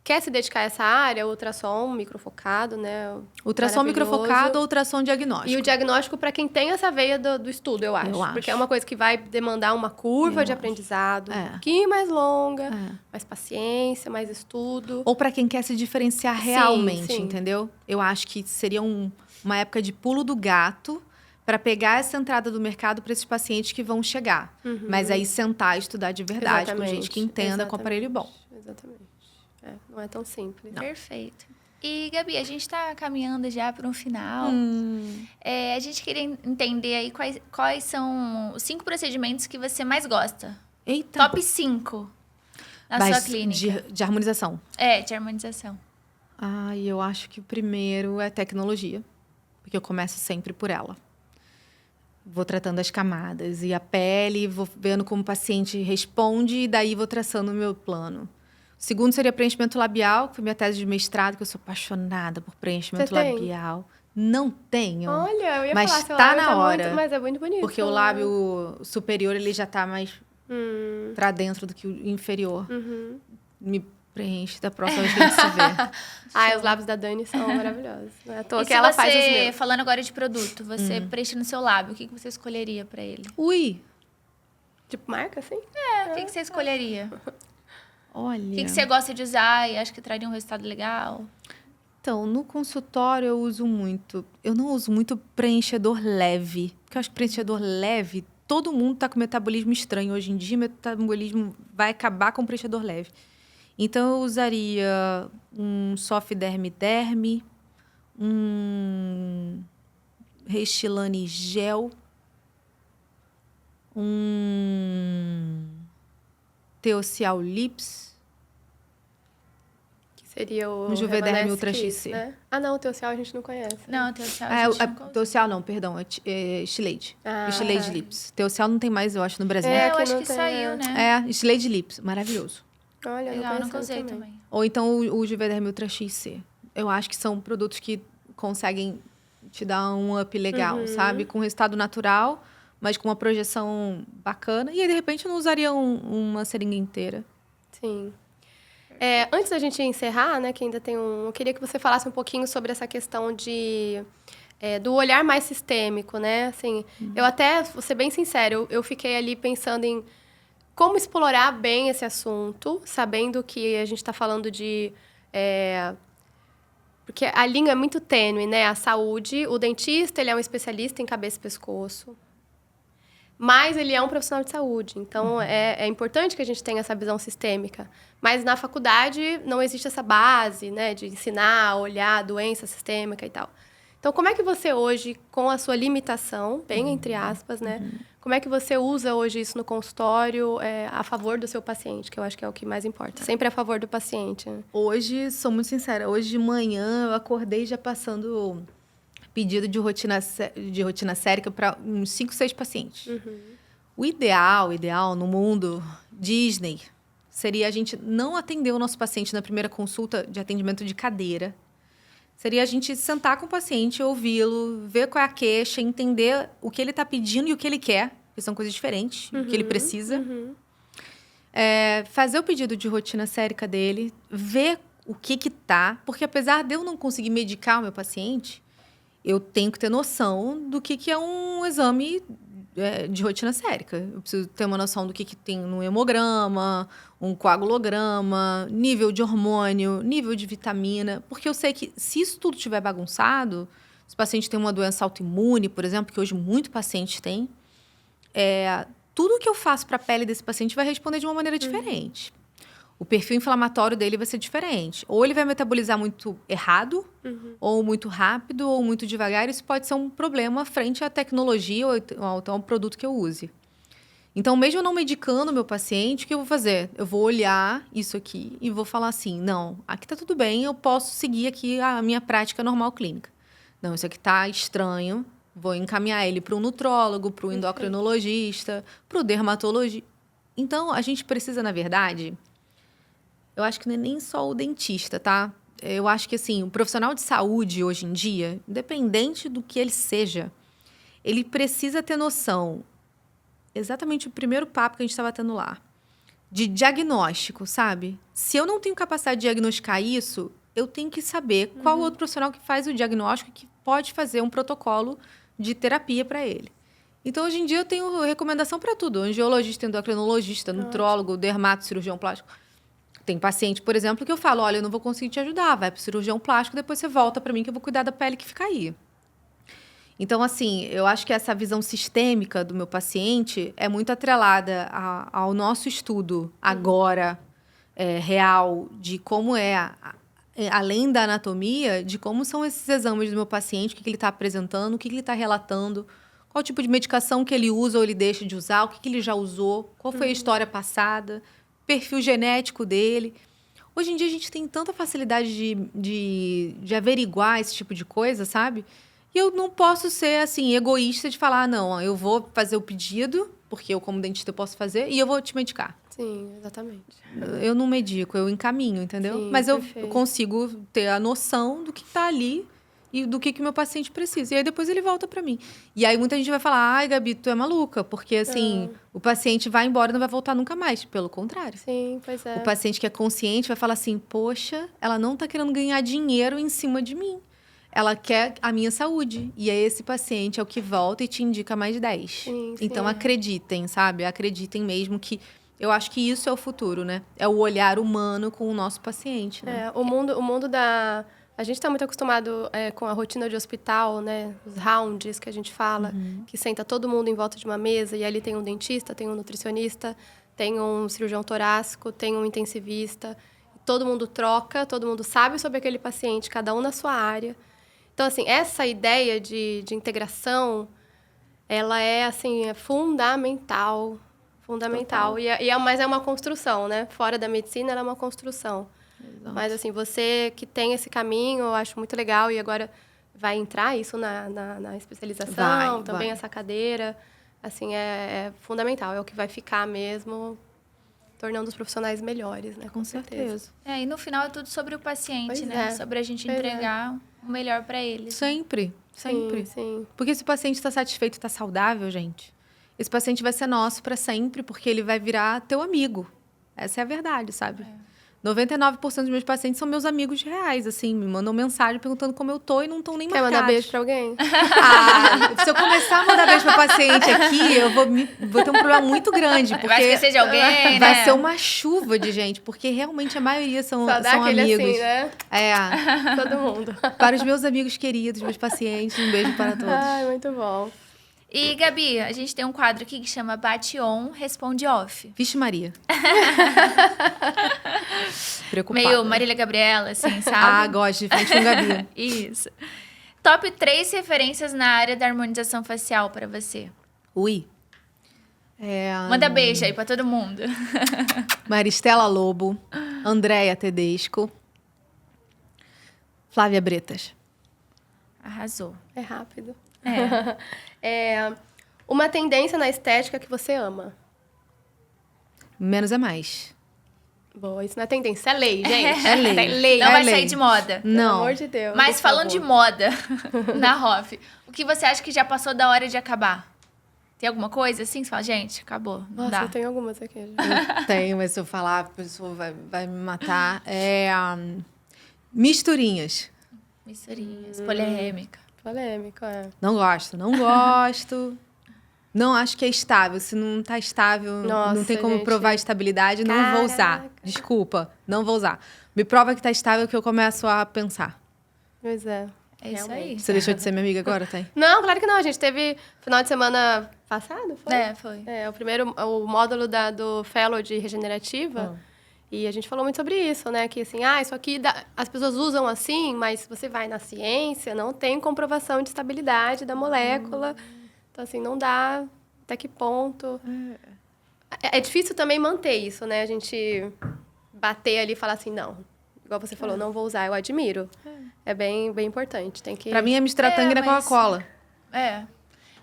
quer se dedicar a essa área, ultrassom microfocado, né? Ultrassom Maravilhoso. microfocado ou ultrassom diagnóstico? E o diagnóstico para quem tem essa veia do estudo, eu acho. Porque é uma coisa que vai demandar uma curva de aprendizado um pouquinho mais longa, mais paciência, mais estudo. Ou para quem quer se diferenciar realmente, entendeu? Eu acho que seria uma época de pulo do gato para pegar essa entrada do mercado para esses pacientes que vão chegar. Mas aí sentar e estudar de verdade com gente que entenda com aparelho bom. Exatamente. Não é tão simples. Perfeito. E, Gabi, a gente está caminhando já para um final. A gente queria entender aí quais são os 5 procedimentos que você mais gosta. Eita! Top 5 na sua clínica. De harmonização. De harmonização. Eu acho que o primeiro é tecnologia. Porque eu começo sempre por ela. Vou tratando as camadas e a pele, vou vendo como o paciente responde e daí vou traçando o meu plano. O segundo seria preenchimento labial, que foi minha tese de mestrado, que eu sou apaixonada por preenchimento labial. Não tenho. Olha, eu ia mas falar, seu tá lábio na hora. mas é muito bonito. Porque o lábio superior, ele já tá mais pra dentro do que o inferior. Me preenche da próxima vez que a gente se vê. Os lábios da Dani são maravilhosos. Não é à toa E que se ela você, faz os meus. falando agora de produto, você preenche no seu lábio, o que você escolheria para ele? Ui! Tipo, marca, assim? O que você escolheria? Olha... O que você gosta de usar e acha que traria um resultado legal? Então, no consultório eu uso muito... Eu não uso muito preenchedor leve. Porque eu acho que preenchedor leve todo mundo está com metabolismo estranho. Hoje em dia, metabolismo vai acabar com o preenchedor leve. Então, eu usaria um Soft Derm, um Restylane Gel, um Teosyal Lips. Que seria o Juvederm Ultra Kiss, XC. né? Ah, não, o Teosyal a gente não conhece. Não, Teosyal a gente nunca usou. Teosyal não, perdão. Stylade. Ah, Stylade Lips. Teosyal não tem mais, eu acho, no Brasil. Eu aqui acho não que tem, saiu, né? Stylade Lips. Maravilhoso. Olha, Legal, não nunca conhecia usei também. também. Ou então o Juvederm Ultra XC. Eu acho que são produtos que conseguem te dar um up legal, sabe? Com resultado natural, mas com uma projeção bacana. E aí, de repente, eu não usaria uma seringa inteira. Sim. Antes da gente encerrar, né, que ainda tem eu queria que você falasse um pouquinho sobre essa questão do olhar mais sistêmico, né? Assim, eu até, vou ser bem sincero, eu fiquei ali pensando em como explorar bem esse assunto, sabendo que a gente está falando de... porque a linha é muito tênue, né? A saúde, o dentista, ele é um especialista em cabeça e pescoço. Mas ele é um profissional de saúde. Então, é importante que a gente tenha essa visão sistêmica. Mas na faculdade não existe essa base, né? De ensinar a olhar a doença sistêmica e tal. Então, como é que você hoje, com a sua limitação, bem entre aspas, né? Como é que você usa hoje isso no consultório a favor do seu paciente? Que eu acho que é o que mais importa. Sempre a favor do paciente, né? Hoje, sou muito sincera, hoje de manhã eu acordei já passando pedido de rotina sérica para uns 5, 6 pacientes. O ideal no mundo Disney seria a gente não atender o nosso paciente na primeira consulta de atendimento de cadeira. Seria a gente sentar com o paciente, ouvi-lo, ver qual é a queixa, entender o que ele está pedindo e o que ele quer, que são coisas diferentes, o que ele precisa. Fazer o pedido de rotina sérica dele, ver o que tá, porque apesar de eu não conseguir medicar o meu paciente, eu tenho que ter noção do que é um exame de rotina sérica. Eu preciso ter uma noção do que tem no hemograma, um coagulograma, nível de hormônio, nível de vitamina. Porque eu sei que se isso tudo estiver bagunçado, se o paciente tem uma doença autoimune, por exemplo, que hoje muito paciente tem, tudo que eu faço para a pele desse paciente vai responder de uma maneira diferente. O perfil inflamatório dele vai ser diferente. Ou ele vai metabolizar muito errado, ou muito rápido, ou muito devagar. Isso pode ser um problema frente à tecnologia ou então ao produto que eu use. Então, mesmo eu não medicando o meu paciente, o que eu vou fazer? Eu vou olhar isso aqui e vou falar assim, não, aqui tá tudo bem, eu posso seguir aqui a minha prática normal clínica. Não, isso aqui tá estranho, vou encaminhar ele para um nutrólogo, para o endocrinologista, para o dermatologista. Então, a gente precisa, na verdade... Eu acho que não é nem só o dentista, tá? Eu acho que, assim, o profissional de saúde, hoje em dia, independente do que ele seja, ele precisa ter noção, exatamente o primeiro papo que a gente estava tendo lá, de diagnóstico, sabe? Se eu não tenho capacidade de diagnosticar isso, eu tenho que saber qual outro profissional que faz o diagnóstico que pode fazer um protocolo de terapia para ele. Então, hoje em dia, eu tenho recomendação para tudo. Angiologista, endocrinologista, nutrólogo, dermato, cirurgião plástico. Tem paciente, por exemplo, que eu falo, olha, eu não vou conseguir te ajudar, vai para o cirurgião plástico, depois você volta para mim que eu vou cuidar da pele que fica aí. Então, assim, eu acho que essa visão sistêmica do meu paciente é muito atrelada ao nosso estudo agora, real, de como além da anatomia, de como são esses exames do meu paciente, o que ele está apresentando, o que ele está relatando, qual tipo de medicação que ele usa ou ele deixa de usar, o que ele já usou, qual foi a história passada, perfil genético dele. Hoje em dia, a gente tem tanta facilidade de averiguar esse tipo de coisa, sabe? E eu não posso ser, assim, egoísta de falar, não, eu vou fazer o pedido, porque eu, como dentista, eu posso fazer, e eu vou te medicar. Sim, exatamente. Eu não medico, eu encaminho, entendeu? Sim, mas eu perfeito. consigo ter a noção do que está ali e do que o meu paciente precisa. E aí, depois ele volta para mim. E aí, muita gente vai falar, ai, Gabi, tu é maluca. Porque, assim, o paciente vai embora e não vai voltar nunca mais. Pelo contrário. Sim, pois é. O paciente que é consciente vai falar assim, poxa, ela não está querendo ganhar dinheiro em cima de mim. Ela quer a minha saúde. E aí, esse paciente é o que volta e te indica mais 10. Sim, Então, sim. acreditem, sabe? Acreditem mesmo que... Eu acho que isso é o futuro, né? É o olhar humano com o nosso paciente, né? O mundo da... A gente está muito acostumado com a rotina de hospital, né? Os rounds que a gente fala, que senta todo mundo em volta de uma mesa e ali tem um dentista, tem um nutricionista, tem um cirurgião torácico, tem um intensivista. Todo mundo troca, todo mundo sabe sobre aquele paciente, cada um na sua área. Então, assim, essa ideia de integração, ela é, assim, é fundamental. Fundamental. Mas é uma construção, né? Fora da medicina, ela é uma construção. Exato. Mas, assim, você que tem esse caminho, eu acho muito legal. E agora vai entrar isso na especialização, também essa cadeira. Assim, é fundamental. É o que vai ficar mesmo, tornando os profissionais melhores, né? Com certeza. E no final é tudo sobre o paciente, Pois né? é. Sobre a gente Pois entregar o melhor para eles. Sempre. Sim, sim. Porque se o paciente está satisfeito e está saudável, gente, esse paciente vai ser nosso para sempre, porque ele vai virar teu amigo. Essa é a verdade, sabe? 99% dos meus pacientes são meus amigos reais, assim, me mandam mensagem perguntando como eu tô e não estão nem Quer marcados. mandar beijo pra alguém? Se eu começar a mandar beijo pra paciente aqui, eu vou ter um problema muito grande. Porque Vai esquecer de alguém, vai né? ser uma chuva de gente, porque realmente a maioria são Só dá aquele amigos. assim, né? Todo mundo. Para os meus amigos queridos, meus pacientes, um beijo para todos. Ai, muito bom. E, Gabi, a gente tem um quadro aqui que chama Bate On, Responde Off. Vixe Maria. Preocupada. Meio Marília Gabriela, assim, sabe? Ah, gosto de frente com Gabi. Isso. Top 3 referências na área da harmonização facial para você. Ui. Manda beijo aí pra todo mundo. Maristela Lobo, Andréia Tedesco, Flávia Bretas. Arrasou. É rápido. É. Uma tendência na estética que você ama. Menos é mais. Boa, isso não é tendência, isso é lei, gente. É lei. É lei. Não É vai lei. sair de moda. Pelo Não. amor de Deus. Mas por falando de favor. moda na Hoff, o que você acha que já passou da hora de acabar? Tem alguma coisa assim? Você fala, gente, acabou, não Nossa, dá. eu tenho algumas aqui. Já. Tenho, mas se eu falar, a pessoa vai me matar. Misturinhas. Misturinhas, polêmica. Polêmico, Não gosto, não gosto. Não acho que é estável. Se não tá estável, Nossa, não tem como gente. provar estabilidade, não vou usar. Caraca. Desculpa, não vou usar. Me prova que tá estável que eu começo a pensar. Pois é. É isso Realmente. aí. Você deixou de ser minha amiga agora, tem? Não, claro que não. A gente teve final de semana passado, foi? Foi. O módulo do Fellow de Regenerativa. E a gente falou muito sobre isso, né? Que assim, isso aqui as pessoas usam assim, mas se você vai na ciência, não tem comprovação de estabilidade da molécula. Então, assim, não dá até que ponto. É difícil também manter isso, né? A gente bater ali e falar assim, não. Igual você falou, não vou usar, eu admiro. É bem, bem importante. Tem que... Pra mim é misturar tangue na mas- Coca-Cola.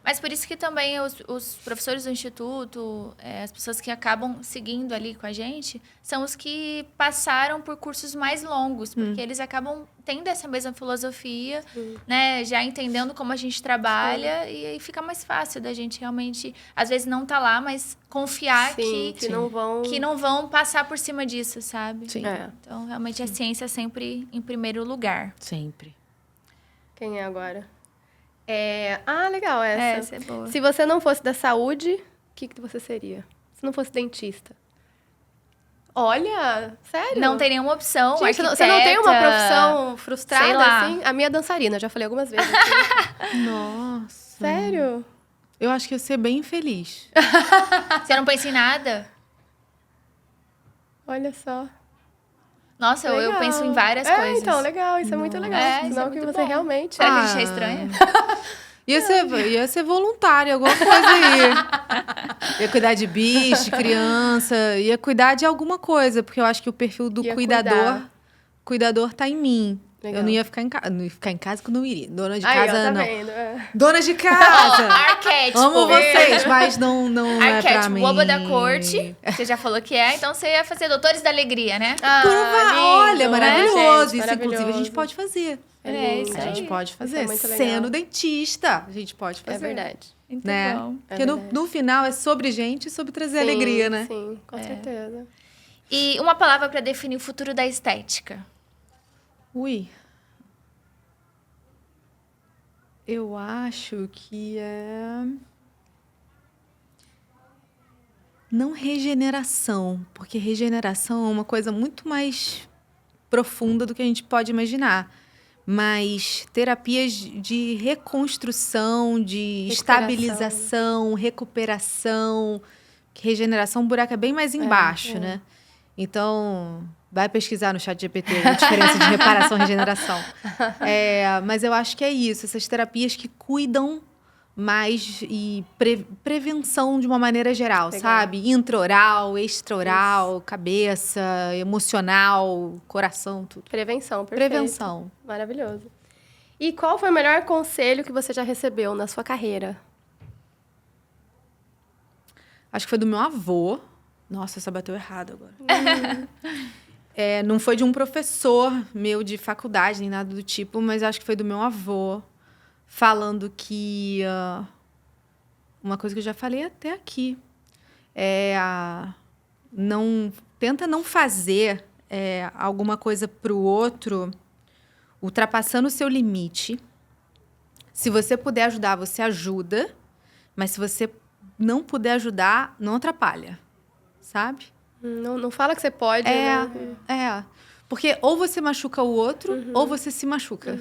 Mas por isso que também os professores do Instituto, as pessoas que acabam seguindo ali com a gente, são os que passaram por cursos mais longos, porque eles acabam tendo essa mesma filosofia, né? Já entendendo como a gente trabalha, e aí fica mais fácil da gente realmente, às vezes não tá lá, mas confiar Sim, que não vão... que não vão passar por cima disso, sabe? Sim. Então, realmente, a ciência sempre em primeiro lugar. Sempre. Quem é agora? Legal essa. Essa é boa. Se você não fosse da saúde, o que você seria? Se não fosse dentista? Olha, sério? Não tem nenhuma opção, Gente, você não tem uma arquiteta, profissão frustrada, sei lá. assim? A minha é dançarina, já falei algumas vezes. Aqui. Nossa. Sério? Eu acho que eu ia ser bem feliz. Você não pensa em nada? Olha só. Nossa, eu Legal. penso em várias coisas. Então, legal. Isso é muito legal. Isso Senão é que muito você bom. realmente... Será que a gente é estranha? Ia ser voluntária, alguma coisa aí. Ia cuidar de bicho, de criança, ia cuidar de alguma coisa, porque eu acho que o perfil do Ia cuidador tá em mim. Legal. Eu não ia ficar em casa. Não ia ficar em casa que eu não iria. Dona de Aí, ó, casa, tá não. vendo? Dona de casa! Arquétipo. Amo vocês, mas não é pra Arquétipo, mim. boba da corte. Você já falou que é, então você ia fazer Doutores da Alegria, né? Lindo, Olha, maravilhoso. Gente, Isso, inclusive, a gente maravilhoso. pode fazer. É isso A gente aí. pode Isso fazer. é muito legal. Sendo dentista, a gente pode fazer. É verdade. Muito Né? bom. Porque no final é sobre gente e sobre trazer alegria, né? Sim, com certeza. E uma palavra para definir o futuro da estética. Ui. Eu acho que é... Não regeneração, porque regeneração é uma coisa muito mais profunda do que a gente pode imaginar. mas terapias de reconstrução, de estabilização, recuperação, regeneração, o buraco é bem mais embaixo, né? Então, vai pesquisar no ChatGPT a diferença de reparação e regeneração. Mas eu acho que é isso, essas terapias que cuidam mais e prevenção de uma maneira geral, sabe? Intraoral, extraoral, cabeça, emocional, coração, tudo. Prevenção, perfeito. Prevenção. Maravilhoso. E qual foi o melhor conselho que você já recebeu na sua carreira? Acho que foi do meu avô. Nossa, essa bateu errado agora. Não foi de um professor meu de faculdade, nem nada do tipo, mas acho que foi do meu avô. Falando que... uma coisa que eu já falei até aqui. Tenta não fazer alguma coisa para o outro ultrapassando o seu limite. Se você puder ajudar, você ajuda. Mas se você não puder ajudar, não atrapalha. Sabe? Não fala que você pode. Porque ou você machuca o outro, ou você se machuca.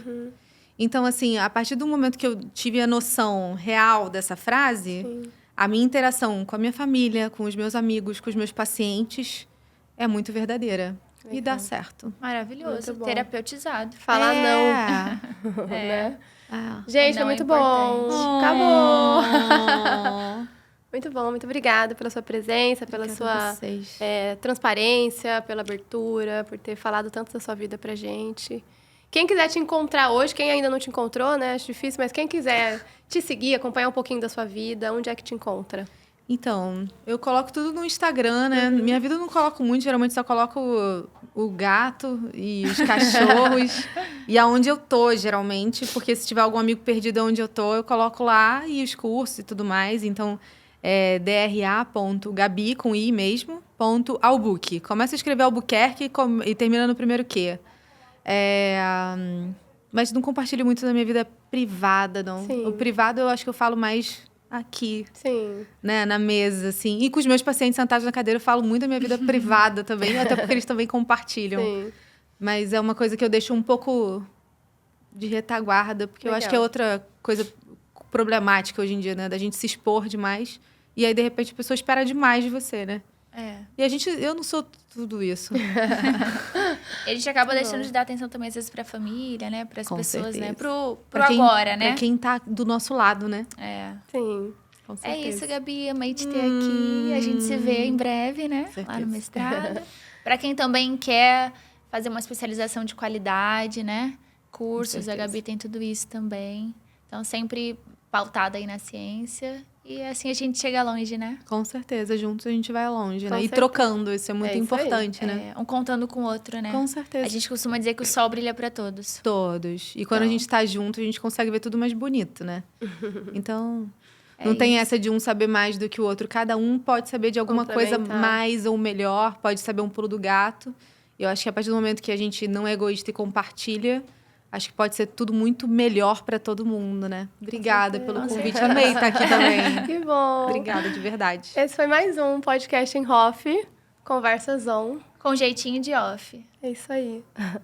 Então, assim, a partir do momento que eu tive a noção real dessa frase, a minha interação com a minha família, com os meus amigos, com os meus pacientes, é muito verdadeira. E dá certo. Maravilhoso. Terapeutizado. Falar não. Né? Gente, foi muito importante. bom. Acabou. Muito bom, muito obrigada pela sua presença, pela sua transparência, pela abertura, por ter falado tanto da sua vida pra gente. Quem quiser te encontrar hoje, quem ainda não te encontrou, né? Acho difícil, mas quem quiser te seguir, acompanhar um pouquinho da sua vida, onde é que te encontra? Então, eu coloco tudo no Instagram, né? Minha vida eu não coloco muito, geralmente só coloco o gato e os cachorros. E aonde eu tô, geralmente, porque se tiver algum amigo perdido onde eu tô, eu coloco lá e os cursos e tudo mais. Então, dra.gabi, com i mesmo, .albuque. Começa a escrever Albuquerque e termina no primeiro Q. Mas não compartilho muito da minha vida privada, não. Sim. O privado eu acho que eu falo mais aqui, Sim. né, na mesa, assim. E com os meus pacientes sentados na cadeira eu falo muito da minha vida privada também, até porque eles também compartilham. Sim. Mas é uma coisa que eu deixo um pouco de retaguarda, porque eu acho que é outra coisa problemática hoje em dia, né, da gente se expor demais. E aí, de repente, a pessoa espera demais de você, né? E eu não sou tudo isso. A gente acaba deixando de dar atenção também, às vezes, pra família, né? Para as pessoas, certeza. né? Pro Quem, agora, né? Pra quem tá do nosso lado, né? Sim. Com certeza. É isso, Gabi. Amei te ter aqui. A gente se vê em breve, né? Certeza. Lá no mestrado. Para quem também quer fazer uma especialização de qualidade, né? Cursos, a Gabi tem tudo isso também. Então, sempre pautada aí na ciência. E assim a gente chega longe, né? Com certeza, juntos a gente vai longe, né? E certeza. trocando, isso é muito isso importante, né? Um contando com o outro, né? Com certeza. A gente costuma dizer que o sol brilha para todos. Todos. E quando a gente tá junto, a gente consegue ver tudo mais bonito, né? Então, É não tem isso. essa de um saber mais do que o outro. Cada um pode saber de alguma coisa Complementar. mais ou melhor, pode saber um pulo do gato. Eu acho que a partir do momento que a gente não é egoísta e compartilha, acho que pode ser tudo muito melhor para todo mundo, né? Obrigada pelo convite. Amei estar aqui também. Que bom. Obrigada, de verdade. Esse foi mais um podcast em Hoff, Conversas On. Com jeitinho de off. É isso aí.